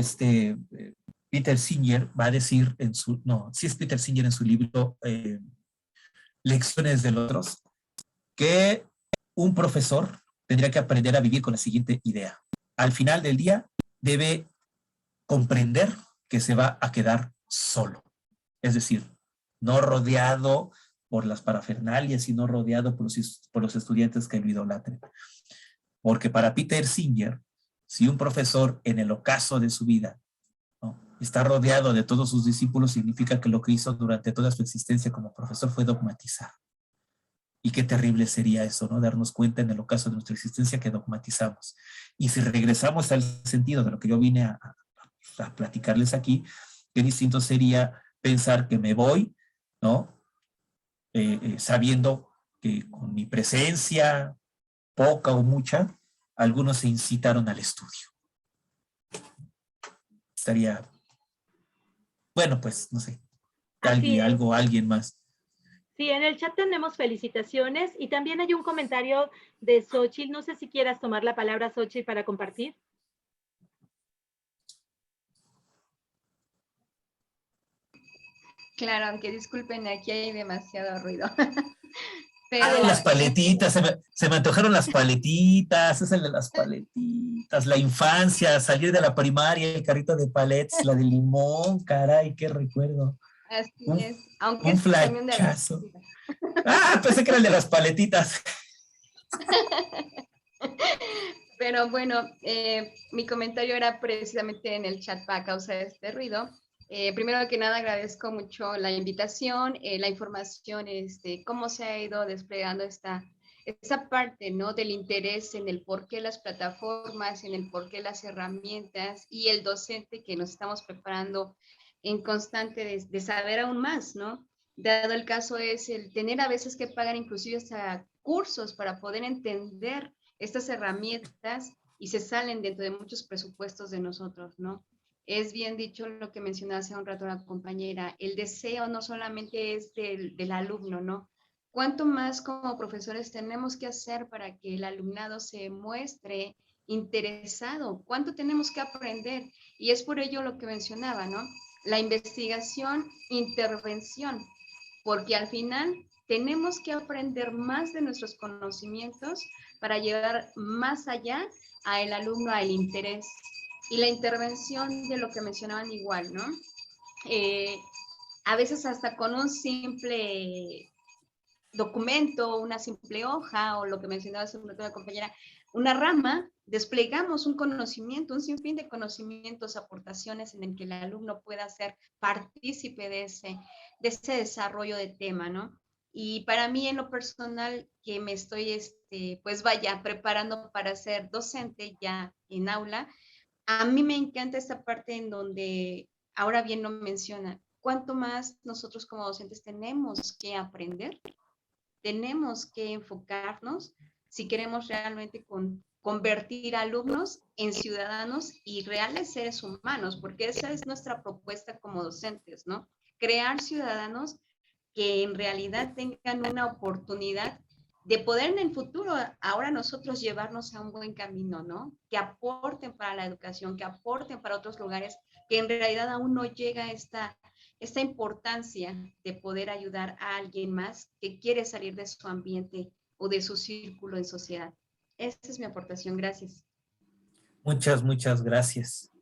Peter Singer va a decir es Peter Singer en su libro Lecciones de los Otros, que un profesor tendría que aprender a vivir con la siguiente idea. Al final del día debe comprender que se va a quedar solo. Es decir, no rodeado por las parafernalias y no rodeado por los estudiantes que lo idolatren. Porque para Peter Singer, si un profesor en el ocaso de su vida, ¿no?, está rodeado de todos sus discípulos, significa que lo que hizo durante toda su existencia como profesor fue dogmatizar. Y qué terrible sería eso, ¿no? Darnos cuenta en el ocaso de nuestra existencia que dogmatizamos. Y si regresamos al sentido de lo que yo vine a platicarles aquí, qué distinto sería pensar que me voy, ¿no? Sabiendo que con mi presencia, poca o mucha, algunos se incitaron al estudio. Estaría, bueno, pues, no sé, alguien más. Sí, en el chat tenemos felicitaciones y también hay un comentario de Xochitl. No sé si quieras tomar la palabra, Xochitl, para compartir. Claro, aunque disculpen, aquí hay demasiado ruido. Pero las paletitas, se me antojaron las paletitas, es el de las paletitas, la infancia, salir de la primaria, el carrito de palets, la de limón, caray, qué recuerdo. Así es, aunque un es también de flachazo. Pensé que era el de las paletitas. Pero bueno, mi comentario era precisamente en el chat para causa de este ruido. Primero que nada, agradezco mucho la invitación, la información, cómo se ha ido desplegando esta parte, ¿no? Del interés en el por qué las plataformas, en el por qué las herramientas y el docente que nos estamos preparando en constante de saber aún más, ¿no? Dado el caso es el tener a veces que pagar inclusive hasta cursos para poder entender estas herramientas y se salen dentro de muchos presupuestos de nosotros, ¿no? Es bien dicho lo que mencionaba hace un rato la compañera, el deseo no solamente es del alumno, ¿no? ¿Cuánto más como profesores tenemos que hacer para que el alumnado se muestre interesado? ¿Cuánto tenemos que aprender? Y es por ello lo que mencionaba, ¿no? La investigación, intervención, porque al final tenemos que aprender más de nuestros conocimientos para llevar más allá al alumno, al interés y la intervención de lo que mencionaban igual, ¿no? A veces hasta con un simple documento, una simple hoja, o lo que mencionaba hace un rato la compañera, una rama, desplegamos un conocimiento, un sinfín de conocimientos, aportaciones en el que el alumno pueda ser partícipe de ese desarrollo de tema, ¿no? Y para mí, en lo personal, que me estoy, pues vaya, preparando para ser docente ya en aula, a mí me encanta esta parte en donde, ahora bien lo menciona, cuánto más nosotros como docentes tenemos que aprender, tenemos que enfocarnos si queremos realmente convertir alumnos en ciudadanos y reales seres humanos, porque esa es nuestra propuesta como docentes, ¿no? Crear ciudadanos que en realidad tengan una oportunidad de poder en el futuro, ahora nosotros llevarnos a un buen camino, ¿no? Que aporten para la educación, que aporten para otros lugares, que en realidad aún no llega esta importancia de poder ayudar a alguien más que quiere salir de su ambiente o de su círculo en sociedad. Esta es mi aportación. Gracias. Muchas gracias.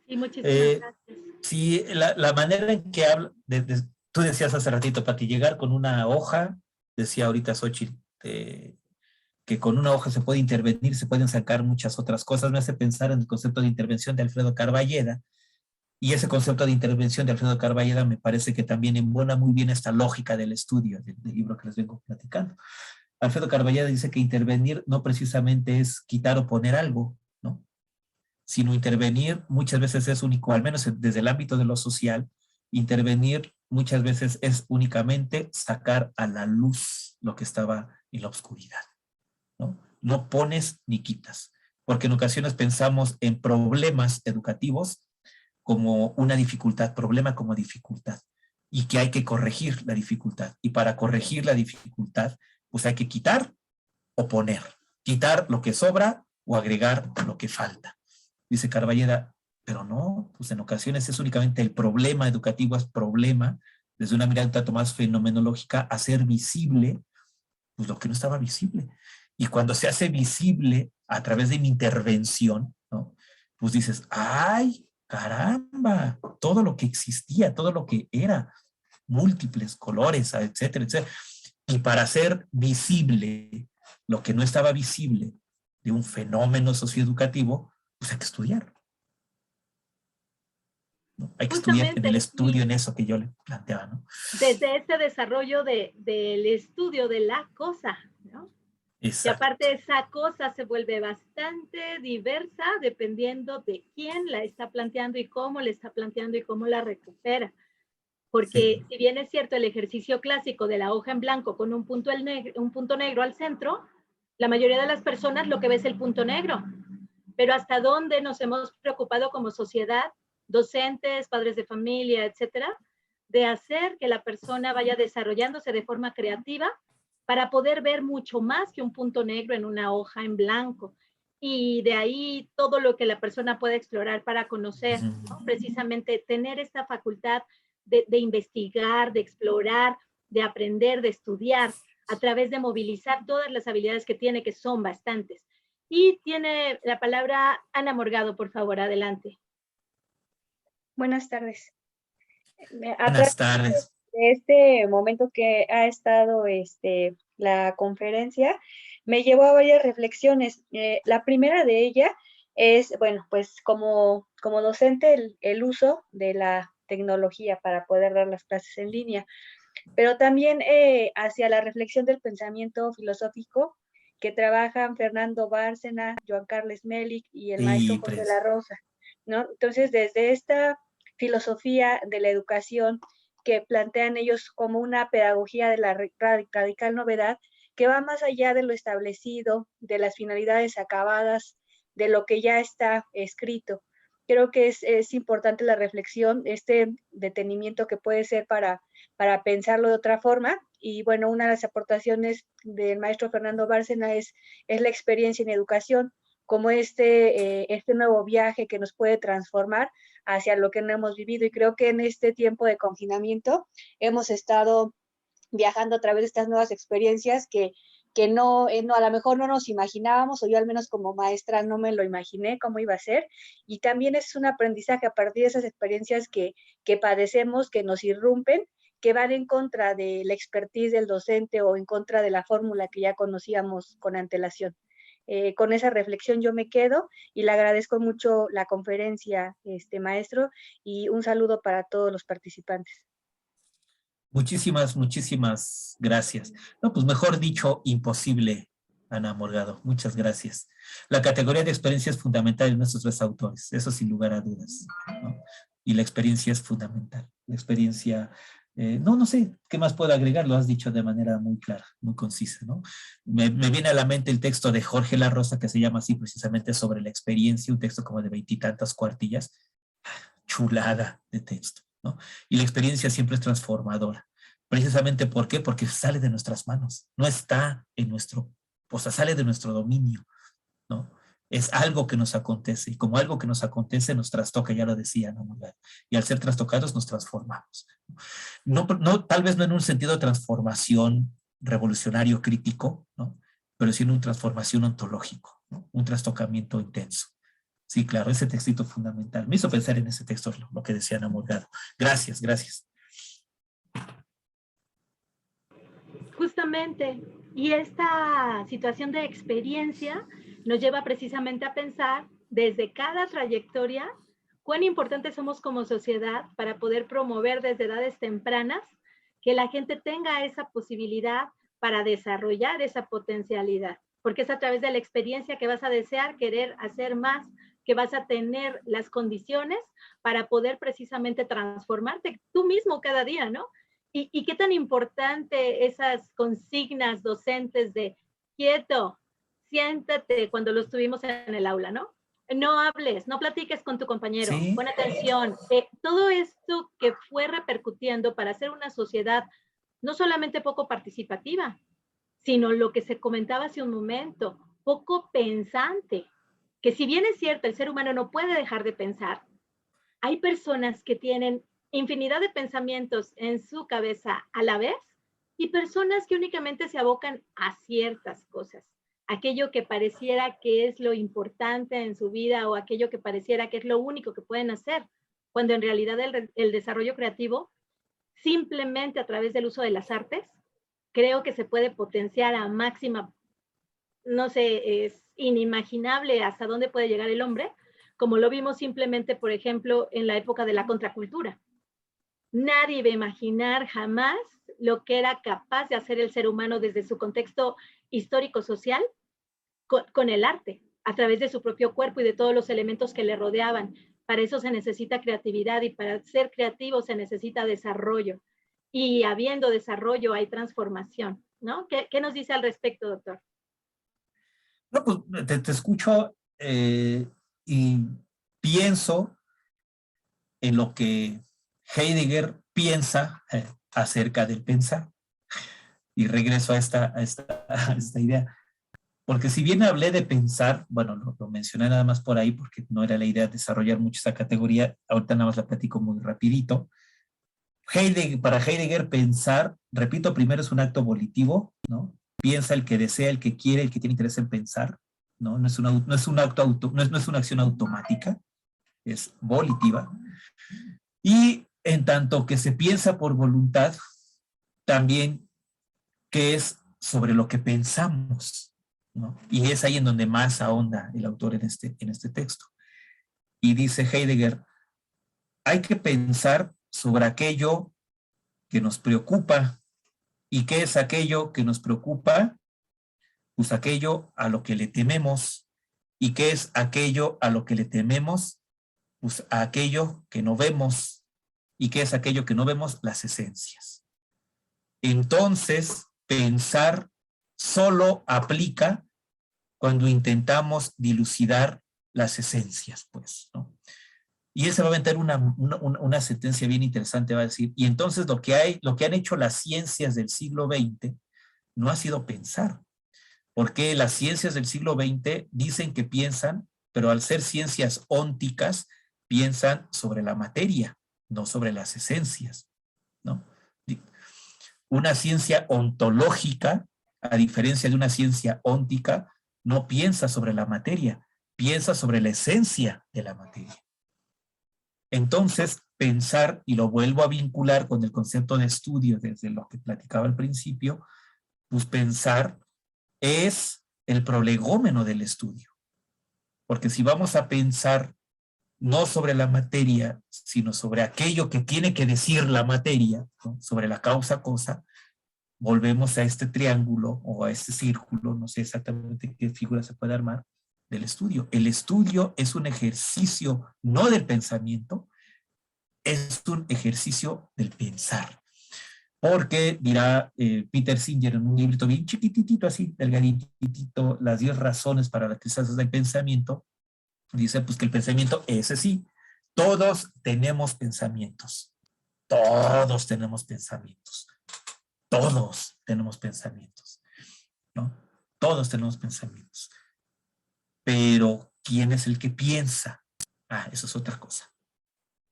Sí, muchísimas gracias. Sí, la manera en que habla, tú decías hace ratito, Pati, llegar con una hoja, decía ahorita Xochitl, que con una hoja se puede intervenir, se pueden sacar muchas otras cosas, me hace pensar en el concepto de intervención de Alfredo Carballeda, y ese concepto de intervención de Alfredo Carballeda me parece que también embona muy bien esta lógica del estudio, del libro que les vengo platicando. Alfredo Carballeda dice que intervenir no precisamente es quitar o poner algo, ¿no? Sino intervenir muchas veces es único, al menos desde el ámbito de lo social, intervenir muchas veces es únicamente sacar a la luz lo que estaba en la oscuridad, ¿no? No pones ni quitas, porque en ocasiones pensamos en problemas educativos como una dificultad, problema como dificultad, y que hay que corregir la dificultad. Y para corregir la dificultad, pues hay que quitar o poner, quitar lo que sobra o agregar lo que falta. Dice Carballeda, pero no, pues en ocasiones es únicamente el problema educativo, es problema, desde una mirada un tanto más fenomenológica, hacer visible pues lo que no estaba visible. Y cuando se hace visible a través de mi intervención, ¿no? Pues dices, ¡ay, caramba! Todo lo que existía, todo lo que era, múltiples colores, etcétera, etcétera. Y para hacer visible lo que no estaba visible de un fenómeno socioeducativo, pues hay que estudiar, ¿no? Hay que estudiar en el estudio, en eso que yo le planteaba, ¿no? Desde este desarrollo del estudio de la cosa, ¿no? Exacto. Y aparte esa cosa se vuelve bastante diversa dependiendo de quién la está planteando y cómo la está planteando y cómo la recupera. Porque sí, si bien es cierto el ejercicio clásico de la hoja en blanco con un punto negro al centro, la mayoría de las personas lo que ve es el punto negro. Pero hasta dónde nos hemos preocupado como sociedad, docentes, padres de familia, etcétera, de hacer que la persona vaya desarrollándose de forma creativa para poder ver mucho más que un punto negro en una hoja en blanco. Y de ahí todo lo que la persona puede explorar para conocer, ¿no? Precisamente tener esta facultad de investigar, de explorar, de aprender, de estudiar, a través de movilizar todas las habilidades que tiene, que son bastantes. Y tiene la palabra Ana Morgado, por favor, adelante. Buenas tardes. Buenas tardes. De este momento que ha estado la conferencia, me llevó a varias reflexiones. La primera de ellas es, bueno, pues como docente, el uso de la tecnología para poder dar las clases en línea, pero también hacia la reflexión del pensamiento filosófico que trabajan Fernando Bárcena, Joan Carles Melick y el maestro José de la Rosa, ¿no? Entonces, desde esta filosofía de la educación que plantean ellos como una pedagogía de la radical novedad, que va más allá de lo establecido, de las finalidades acabadas, de lo que ya está escrito. Creo que es importante la reflexión, este detenimiento que puede ser para pensarlo de otra forma. Y bueno, una de las aportaciones del maestro Fernando Bárcena es la experiencia en educación, como este nuevo viaje que nos puede transformar hacia lo que no hemos vivido. Y creo que en este tiempo de confinamiento hemos estado viajando a través de estas nuevas experiencias que no, a lo mejor no nos imaginábamos, o yo al menos como maestra no me lo imaginé cómo iba a ser, y también es un aprendizaje a partir de esas experiencias que padecemos, que nos irrumpen, que van en contra de la expertise del docente o en contra de la fórmula que ya conocíamos con antelación. Con esa reflexión yo me quedo y le agradezco mucho la conferencia, maestro, y un saludo para todos los participantes. Muchísimas, muchísimas gracias. No, pues mejor dicho, imposible, Ana Morgado. Muchas gracias. La categoría de experiencia es fundamental en nuestros tres autores, eso sin lugar a dudas, ¿no? Y la experiencia es fundamental. La experiencia, no sé, ¿qué más puedo agregar? Lo has dicho de manera muy clara, muy concisa, ¿no? Me viene a la mente el texto de Jorge La Rosa, que se llama así precisamente sobre la experiencia, un texto como de 20 y tantas cuartillas. Chulada de texto, ¿no? Y la experiencia siempre es transformadora. Precisamente, ¿por qué? Porque sale de nuestras manos, no está en nuestro, o sea, sale de nuestro dominio, ¿no? Es algo que nos acontece, y como algo que nos acontece nos trastoca, ya lo decía, ¿no? Y al ser trastocados nos transformamos. No, tal vez no en un sentido de transformación revolucionario crítico, ¿no? Pero sí en una transformación ontológico, ¿no? Un trastocamiento intenso. Sí, claro, ese textito fundamental. Me hizo pensar en ese texto, lo que decía Ana Morgado. Gracias, gracias. Justamente, y esta situación de experiencia nos lleva precisamente a pensar desde cada trayectoria cuán importantes somos como sociedad para poder promover desde edades tempranas que la gente tenga esa posibilidad para desarrollar esa potencialidad, porque es a través de la experiencia que vas a desear querer hacer más, que vas a tener las condiciones para poder precisamente transformarte tú mismo cada día, ¿no? Y qué tan importante esas consignas docentes de quieto, siéntate cuando lo estuvimos en el aula, ¿no? No hables, no platiques con tu compañero, ¿Sí? pon atención. Todo esto que fue repercutiendo para hacer una sociedad no solamente poco participativa, sino lo que se comentaba hace un momento, poco pensante, que si bien es cierto, el ser humano no puede dejar de pensar, hay personas que tienen infinidad de pensamientos en su cabeza a la vez y personas que únicamente se abocan a ciertas cosas, aquello que pareciera que es lo importante en su vida o aquello que pareciera que es lo único que pueden hacer, cuando en realidad el desarrollo creativo, simplemente a través del uso de las artes, creo que se puede potenciar a máxima, no sé, es inimaginable hasta dónde puede llegar el hombre, como lo vimos simplemente, por ejemplo, en la época de la contracultura. Nadie iba a imaginar jamás lo que era capaz de hacer el ser humano desde su contexto histórico-social con el arte, a través de su propio cuerpo y de todos los elementos que le rodeaban. Para eso se necesita creatividad y para ser creativo se necesita desarrollo. Y habiendo desarrollo hay transformación, ¿no? ¿Qué nos dice al respecto, doctor? No, pues te escucho y pienso en lo que Heidegger piensa acerca del pensar. Y regreso a esta idea. Porque si bien hablé de pensar, bueno, lo mencioné nada más por ahí porque no era la idea de desarrollar mucho esa categoría, ahorita nada más la platico muy rapidito. Para Heidegger pensar, repito, primero es un acto volitivo, ¿no? Piensa el que desea, el que quiere, el que tiene interés en pensar, ¿no? No es una acción automática, es volitiva. Y en tanto que se piensa por voluntad, también que es sobre lo que pensamos, ¿no? Y es ahí en donde más ahonda el autor en este texto. Y dice Heidegger, hay que pensar sobre aquello que nos preocupa. ¿Y qué es aquello que nos preocupa? Pues aquello a lo que le tememos. ¿Y qué es aquello a lo que le tememos? Pues a aquello que no vemos. ¿Y qué es aquello que no vemos? Las esencias. Entonces, pensar solo aplica cuando intentamos dilucidar las esencias, pues, ¿no? Y él se va a aventar una sentencia bien interesante, va a decir, y entonces lo que han hecho las ciencias del siglo XX no ha sido pensar, porque las ciencias del siglo XX dicen que piensan, pero al ser ciencias ónticas, piensan sobre la materia, no sobre las esencias, ¿no? Una ciencia ontológica, a diferencia de una ciencia óntica, no piensa sobre la materia, piensa sobre la esencia de la materia. Entonces, pensar, y lo vuelvo a vincular con el concepto de estudio desde lo que platicaba al principio, pues pensar es el prolegómeno del estudio. Porque si vamos a pensar no sobre la materia, sino sobre aquello que tiene que decir la materia, ¿no? Sobre la causa-cosa, volvemos a este triángulo o a este círculo, no sé exactamente qué figura se puede armar, del estudio. El estudio es un ejercicio no del pensamiento, es un ejercicio del pensar. Porque dirá Peter Singer en un librito bien chiquititito, así, delgaditito, las 10 razones para las que se hace el pensamiento, dice pues que el pensamiento, ese sí, todos tenemos pensamientos. Todos tenemos pensamientos. Todos tenemos pensamientos, ¿no? Todos tenemos pensamientos. Pero, ¿quién es el que piensa? Ah, eso es otra cosa.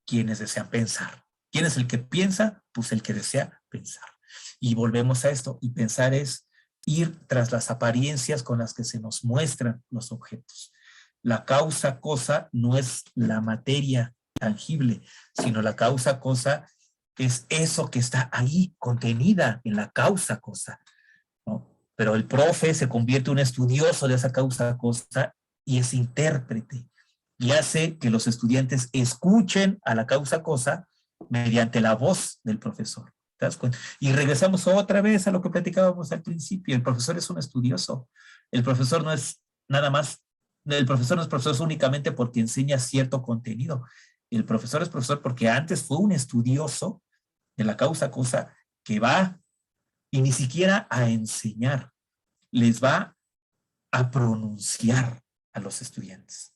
¿Quiénes desean pensar? ¿Quién es el que piensa? Pues el que desea pensar. Y volvemos a esto. Y pensar es ir tras las apariencias con las que se nos muestran los objetos. La causa cosa no es la materia tangible, sino la causa cosa es eso que está ahí, contenida en la causa cosa, ¿no? Pero el profe se convierte en un estudioso de esa causa cosa y es intérprete y hace que los estudiantes escuchen a la causa cosa mediante la voz del profesor. ¿Te das cuenta? Y regresamos otra vez a lo que platicábamos al principio. El profesor es un estudioso. El profesor no es nada más, el profesor no es profesor únicamente porque enseña cierto contenido. El profesor es profesor porque antes fue un estudioso de la causa cosa que va y ni siquiera a enseñar, les va a pronunciar a los estudiantes.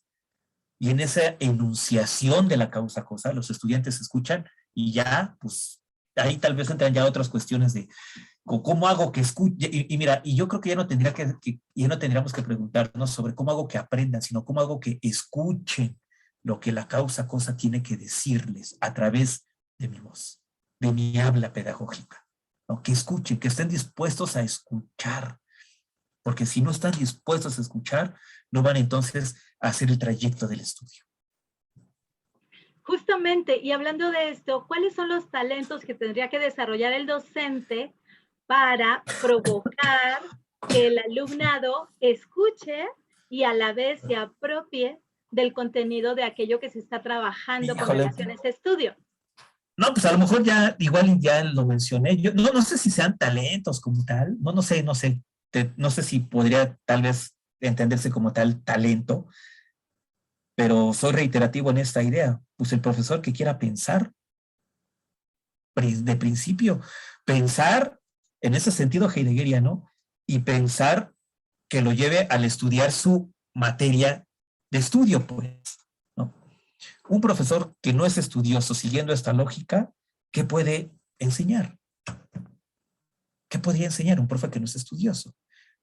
Y en esa enunciación de la causa cosa, los estudiantes escuchan y ya, pues, ahí tal vez entran ya otras cuestiones de cómo hago que escuchen. Y mira, y yo creo que ya no ya no tendríamos que preguntarnos sobre cómo hago que aprendan, sino cómo hago que escuchen lo que la causa cosa tiene que decirles a través de mi voz, de mi habla pedagógica, ¿no? Que escuchen, que estén dispuestos a escuchar, porque si no están dispuestos a escuchar, no van entonces a hacer el trayecto del estudio. Justamente, y hablando de esto, ¿cuáles son los talentos que tendría que desarrollar el docente para provocar que el alumnado escuche y a la vez se apropie del contenido de aquello que se está trabajando con relación a ese estudio? No, pues a lo mejor ya, igual ya lo mencioné. Yo no sé si sean talentos como tal. No sé. No sé si podría tal vez entenderse como tal talento, pero soy reiterativo en esta idea. Pues el profesor que quiera pensar, de principio, pensar en ese sentido heideggeriano y pensar que lo lleve al estudiar su materia de estudio, pues, ¿no? Un profesor que no es estudioso, siguiendo esta lógica, ¿qué puede enseñar? ¿Qué podría enseñar un profe que no es estudioso?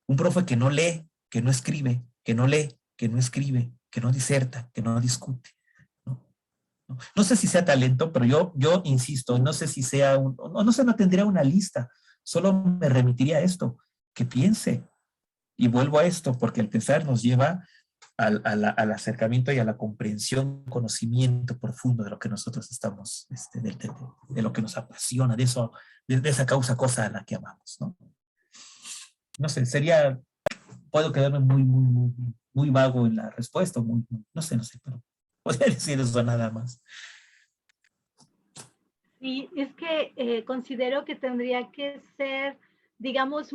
Un profe que no lee, que no escribe, que no lee, que no escribe, que no diserta, que no discute. No sé si sea talento, pero yo insisto, no sé si sea no tendría una lista, solo me remitiría a esto, que piense. Y vuelvo a esto, porque el pensar nos lleva al acercamiento y a la comprensión, conocimiento profundo de lo que nosotros estamos, de lo que nos apasiona, de esa causa cosa a la que amamos, ¿no? No sé, puedo quedarme muy vago en la respuesta, no sé, pero podría decir eso nada más. Sí, es que considero que tendría que ser, digamos,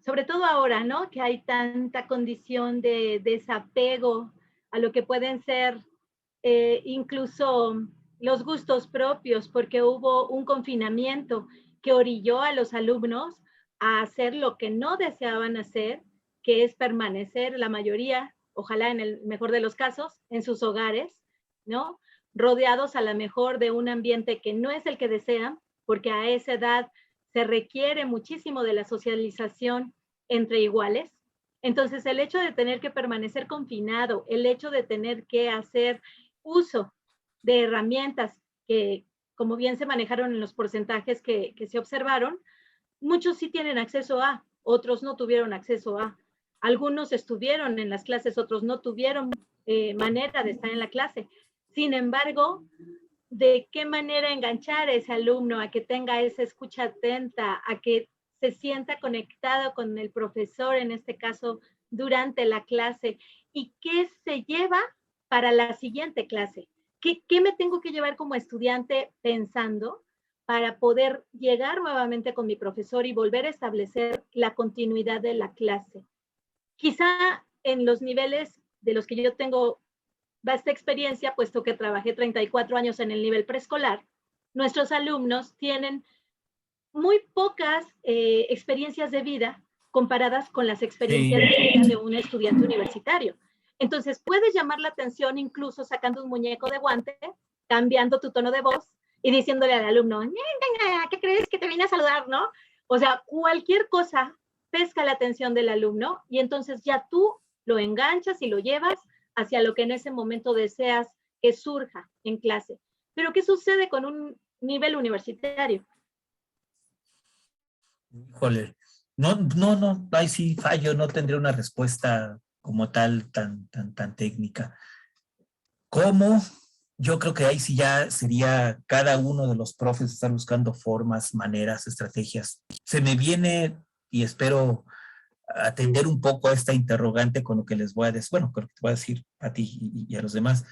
sobre todo ahora, ¿no? Que hay tanta condición de desapego a lo que pueden ser incluso los gustos propios, porque hubo un confinamiento que orilló a los alumnos a hacer lo que no deseaban hacer, que es permanecer, la mayoría, ojalá en el mejor de los casos, en sus hogares, ¿no? Rodeados a lo mejor de un ambiente que no es el que desean, porque a esa edad se requiere muchísimo de la socialización entre iguales. Entonces, el hecho de tener que permanecer confinado, el hecho de tener que hacer uso de herramientas que como bien se manejaron en los porcentajes que se observaron, muchos sí tienen acceso a, otros no tuvieron acceso a. Algunos estuvieron en las clases, otros no tuvieron manera de estar en la clase. Sin embargo, ¿de qué manera enganchar a ese alumno a que tenga esa escucha atenta, a que se sienta conectado con el profesor, en este caso, durante la clase? ¿Y qué se lleva para la siguiente clase? ¿Qué me tengo que llevar como estudiante pensando para poder llegar nuevamente con mi profesor y volver a establecer la continuidad de la clase? Quizá en los niveles de los que yo tengo vasta experiencia, puesto que trabajé 34 años en el nivel preescolar, nuestros alumnos tienen muy pocas experiencias de vida comparadas con las experiencias de vida de un estudiante universitario. Entonces, puedes llamar la atención incluso sacando un muñeco de guante, cambiando tu tono de voz y diciéndole al alumno, ¿qué crees que te vine a saludar, no? O sea, cualquier cosa pesca la atención del alumno y entonces ya tú lo enganchas y lo llevas hacia lo que en ese momento deseas que surja en clase. Pero ¿qué sucede con un nivel universitario? Híjole, no, ahí sí fallo, no tendré una respuesta como tal tan técnica. ¿Cómo? Yo creo que ahí sí ya sería cada uno de los profes estar buscando formas, maneras, estrategias. Se me viene, y espero atender un poco a esta interrogante con lo que les voy a decir, bueno, con lo que te voy a decir a ti y a los demás.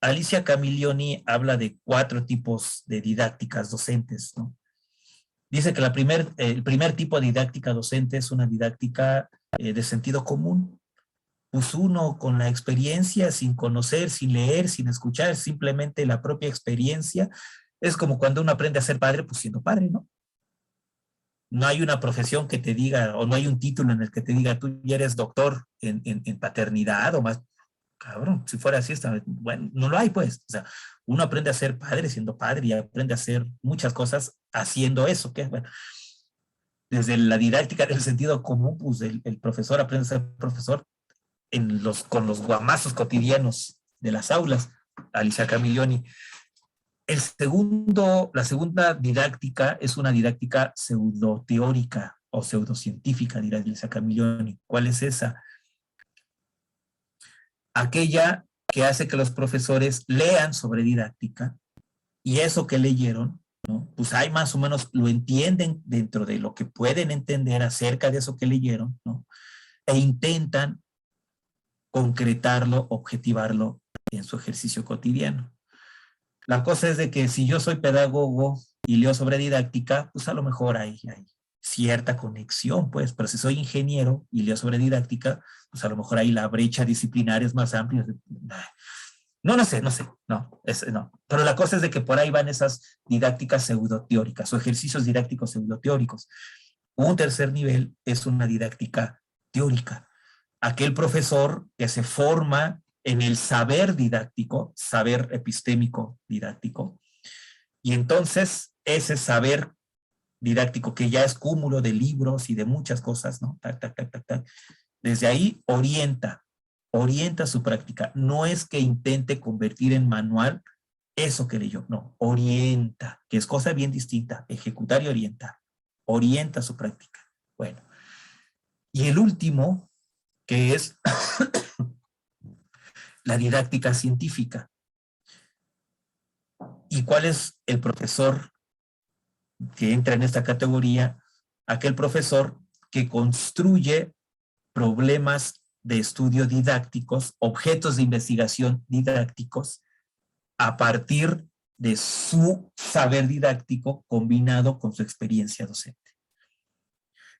Alicia Camillioni habla de 4 tipos de didácticas docentes, ¿no? Dice que el primer tipo de didáctica docente es una didáctica de sentido común. Pues uno con la experiencia, sin conocer, sin leer, sin escuchar, simplemente la propia experiencia. Es como cuando uno aprende a ser padre, pues siendo padre, ¿no? No hay una profesión que te diga, o no hay un título en el que te diga, tú ya eres doctor en paternidad o más. Cabrón, si fuera así, bueno, no lo hay, pues. O sea, uno aprende a ser padre siendo padre y aprende a hacer muchas cosas haciendo eso, que bueno, desde la didáctica del sentido común, pues el profesor aprende a ser profesor con los guamazos cotidianos de las aulas. Alicia Camillioni. La segunda didáctica es una didáctica pseudoteórica o pseudocientífica, dirá Alicia Camillioni. ¿Cuál es esa? Aquella que hace que los profesores lean sobre didáctica y eso que leyeron, ¿no? Pues ahí más o menos lo entienden dentro de lo que pueden entender acerca de eso que leyeron, ¿no? E intentan concretarlo, objetivarlo en su ejercicio cotidiano. La cosa es de que si yo soy pedagogo y leo sobre didáctica, pues a lo mejor hay cierta conexión, pues, pero si soy ingeniero y leo sobre didáctica, pues a lo mejor ahí la brecha disciplinaria es más amplia. No sé, no. Pero la cosa es de que por ahí van esas didácticas pseudoteóricas o ejercicios didácticos pseudoteóricos. Un tercer nivel es una didáctica teórica. Aquel profesor que se forma en el saber didáctico, saber epistémico didáctico, y entonces ese saber didáctico que ya es cúmulo de libros y de muchas cosas, ¿no? Desde ahí orienta su práctica. No es que intente convertir en manual eso que leyó, no, orienta, que es cosa bien distinta, ejecutar y orienta su práctica. Bueno, y el último, que es la didáctica científica. ¿Y cuál es el profesor que entra en esta categoría? Aquel profesor que construye problemas de estudio didácticos, objetos de investigación didácticos, a partir de su saber didáctico combinado con su experiencia docente.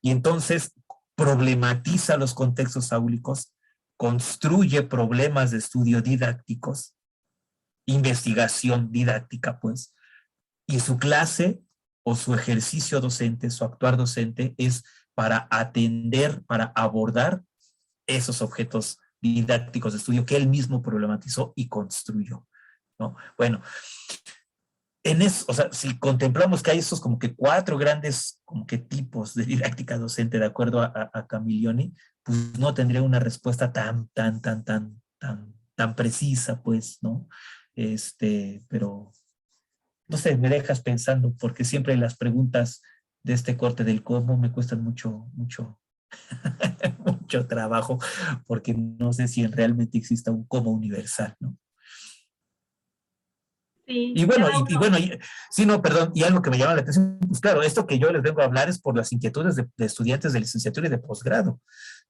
Y entonces problematiza los contextos áulicos, construye problemas de estudio didácticos, investigación didáctica, pues, y su clase o su ejercicio docente, su actuar docente es para atender, para abordar esos objetos didácticos de estudio que él mismo problematizó y construyó, ¿no? Bueno, en eso, o sea, si contemplamos que hay esos como que 4 grandes como que tipos de didáctica docente de acuerdo a Camillioni, pues no tendría una respuesta tan precisa, pues, ¿no? Pero no sé, me dejas pensando, porque siempre las preguntas de este corte del cómo me cuestan mucho mucho trabajo, porque no sé si realmente exista un cómo universal, ¿no? Sí, Y bueno, cada uno. sí, no, perdón, y algo que me llama la atención, pues claro, esto que yo les vengo a hablar es por las inquietudes de estudiantes de licenciatura y de posgrado.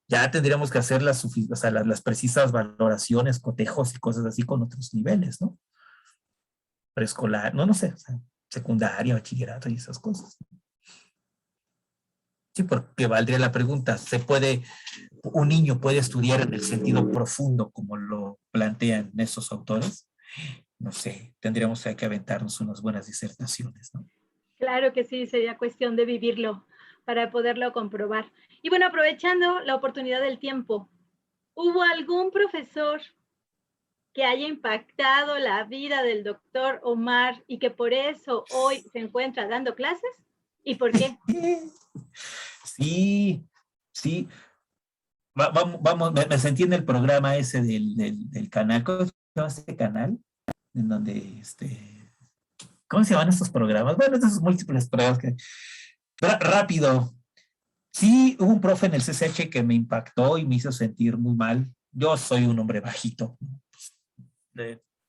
Ya tendríamos que hacer o sea, las precisas valoraciones, cotejos y cosas así con otros niveles, ¿no? Preescolar, no sé, o sea, secundaria, bachillerato y esas cosas. Sí, porque valdría la pregunta, un niño puede estudiar en el sentido profundo como lo plantean esos autores? No sé, tendríamos que aventarnos unas buenas disertaciones, ¿no? Claro que sí, sería cuestión de vivirlo para poderlo comprobar. Y bueno, aprovechando la oportunidad del tiempo, ¿hubo algún profesor que haya impactado la vida del doctor Omar y que por eso hoy se encuentra dando clases? ¿Y por qué? Sí, sí. Vamos, me sentí en el programa ese del canal. ¿Cómo se llama ese canal? En donde, ¿cómo se llaman estos programas? Bueno, esos múltiples programas que... Rápido. Sí, hubo un profe en el CCH que me impactó y me hizo sentir muy mal. Yo soy un hombre bajito.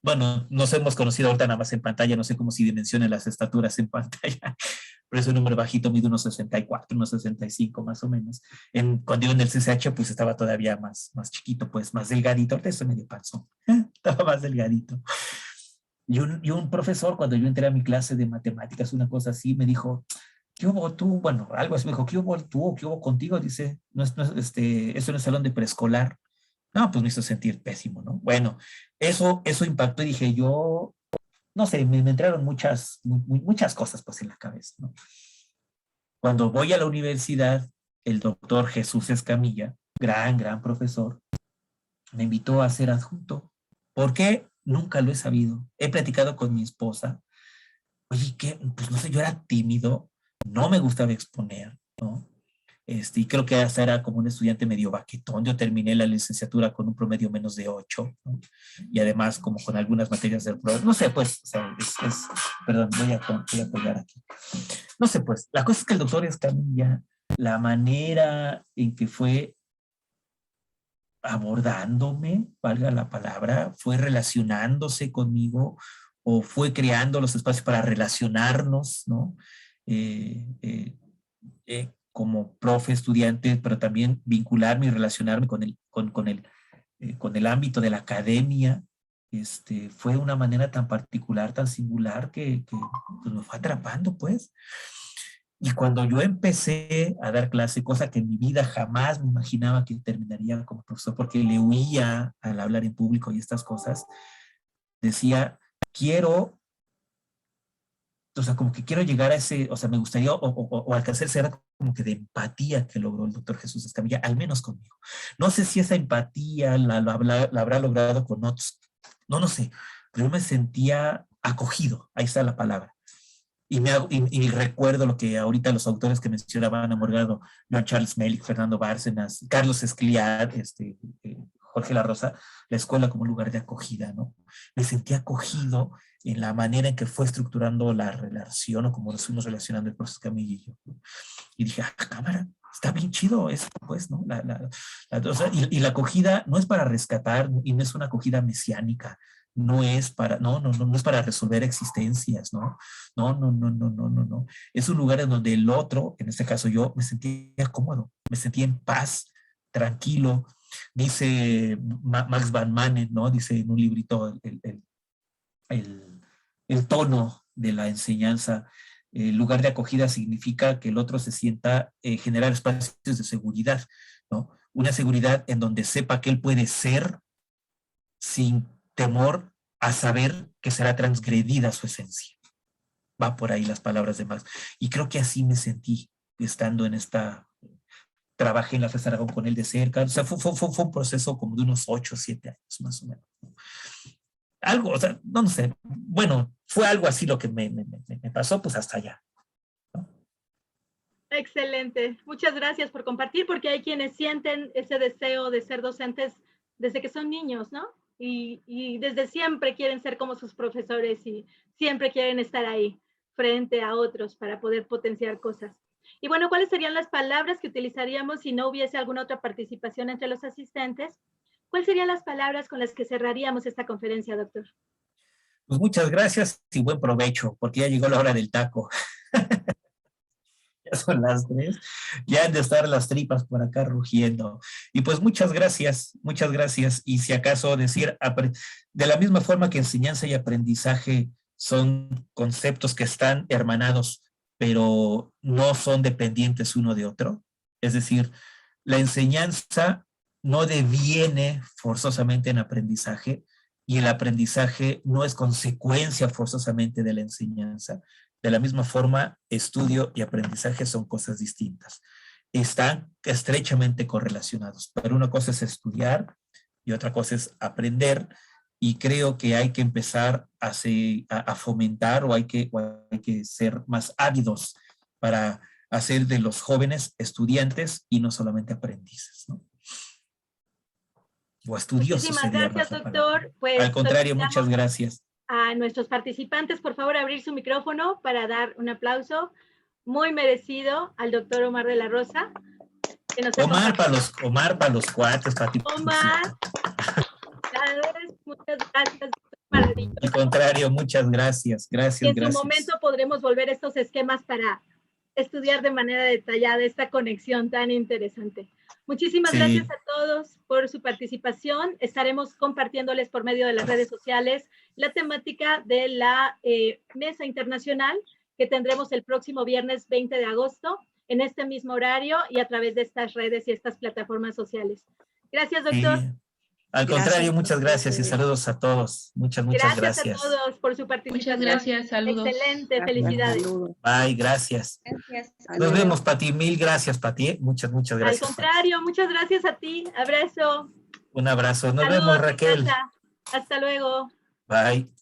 Bueno, nos hemos conocido ahorita nada más en pantalla, no sé cómo si dimensionen las estaturas en pantalla, pero es un número bajito, mide unos 64, unos 65 más o menos. Cuando yo en el CCH, pues estaba todavía más chiquito, pues más delgadito, ahorita estoy medio panzón, estaba más delgadito. Y un profesor, cuando yo entré a mi clase de matemáticas, una cosa así, me dijo, ¿qué hubo tú? Bueno, algo así, me dijo, ¿qué hubo tú? ¿Qué hubo contigo? Dice, eso no es salón de preescolar. No, pues me hizo sentir pésimo, ¿no? Bueno, eso impactó y dije, yo, no sé, me entraron muchas cosas pues en la cabeza, ¿no? Cuando voy a la universidad, el doctor Jesús Escamilla, gran profesor, me invitó a ser adjunto. ¿Por qué? Nunca lo he sabido. He platicado con mi esposa. Oye, ¿qué? Pues no sé, yo era tímido, no me gustaba exponer, ¿no? Y creo que hasta era como un estudiante medio baquetón. Yo terminé la licenciatura con un promedio menos de 8, ¿no? Y además como con algunas materias del programa. No sé, pues, o sea, perdón, voy a colgar aquí. No sé, pues, la cosa es que el doctor Escamilla, la manera en que fue abordándome, valga la palabra, fue relacionándose conmigo o fue creando los espacios para relacionarnos, ¿no? Como profe, estudiante, pero también vincularme y relacionarme con el ámbito de la academia, fue una manera tan particular, tan singular que pues, me fue atrapando, pues. Y cuando yo empecé a dar clase, cosa que en mi vida jamás me imaginaba que terminaría como profesor, porque le huía al hablar en público y estas cosas, decía, o sea, como que quiero llegar a ese, o sea, me gustaría o alcanzar ese grado como que de empatía que logró el doctor Jesús Escamilla, al menos conmigo. No sé si esa empatía la habrá logrado con otros, no sé, pero yo me sentía acogido, ahí está la palabra. Y recuerdo lo que ahorita los autores que mencionaban Ana Morgado, Joan Charles Melick, Fernando Bárcenas, Carlos Escliar, Jorge La Rosa, la escuela como lugar de acogida, ¿no? Me sentí acogido en la manera en que fue estructurando la relación o como nos fuimos relacionando el profesor Escamilla y yo, ¿no? Y dije, cámara, está bien chido eso, pues, ¿no? O sea, y la acogida no es para rescatar y no es una acogida mesiánica, no es para resolver existencias, ¿no? No. Es un lugar en donde el otro, en este caso yo, me sentía cómodo, me sentía en paz, tranquilo. Dice Max Van Manen, ¿no? Dice en un librito el tono de la enseñanza. El lugar de acogida significa que el otro se sienta, generar espacios de seguridad, ¿no? Una seguridad en donde sepa que él puede ser sin temor a saber que será transgredida su esencia. Va por ahí las palabras de Max. Y creo que así me sentí estando trabajé en la FES Aragón con él de cerca. O sea, fue un proceso como de unos 8 o 7 años más o menos. Algo, o sea, no sé. Bueno, fue algo así lo que me pasó, pues hasta allá. Excelente. Muchas gracias por compartir, porque hay quienes sienten ese deseo de ser docentes desde que son niños, ¿no? y desde siempre quieren ser como sus profesores y siempre quieren estar ahí frente a otros para poder potenciar cosas. Y bueno, ¿cuáles serían las palabras que utilizaríamos si no hubiese alguna otra participación entre los asistentes? ¿Cuáles serían las palabras con las que cerraríamos esta conferencia, doctor? Pues muchas gracias y buen provecho, porque ya llegó la hora del taco. Ya son las 3, ya han de estar las tripas por acá rugiendo. Y pues muchas gracias, y si acaso decir, de la misma forma que enseñanza y aprendizaje son conceptos que están hermanados, pero no son dependientes uno de otro, es decir, la enseñanza no deviene forzosamente en aprendizaje y el aprendizaje no es consecuencia forzosamente de la enseñanza. De la misma forma, estudio y aprendizaje son cosas distintas. Están estrechamente correlacionados, pero una cosa es estudiar y otra cosa es aprender, y creo que hay que empezar a fomentar o hay que ser más ávidos para hacer de los jóvenes estudiantes y no solamente aprendices, ¿no? O estudiosos. Muchísimas gracias, doctor. Pues, al contrario, muchas gracias. A nuestros participantes, por favor, abrir su micrófono para dar un aplauso muy merecido al doctor Omar de la Rosa. Omar para los cuates, para ti. Omar, muchas gracias. Maravilloso. Al contrario, muchas gracias. Gracias, y en gracias. su momento podremos volver a estos esquemas para estudiar de manera detallada esta conexión tan interesante. Muchísimas gracias a todos por su participación. Estaremos compartiéndoles por medio de las redes sociales la temática de la mesa internacional que tendremos el próximo viernes 20 de agosto en este mismo horario y a través de estas redes y estas plataformas sociales. Gracias, doctor. Al contrario, muchas gracias y saludos a todos. Muchas gracias. Gracias a todos por su participación. Muchas gracias, saludos. Excelente, felicidades. Bye, gracias. Nos vemos, Pati. Mil gracias, Pati. Muchas gracias. Al contrario, Pati. Muchas gracias a ti. Abrazo. Un abrazo. Nos Saludos, vemos, Raquel. Hasta luego. Bye.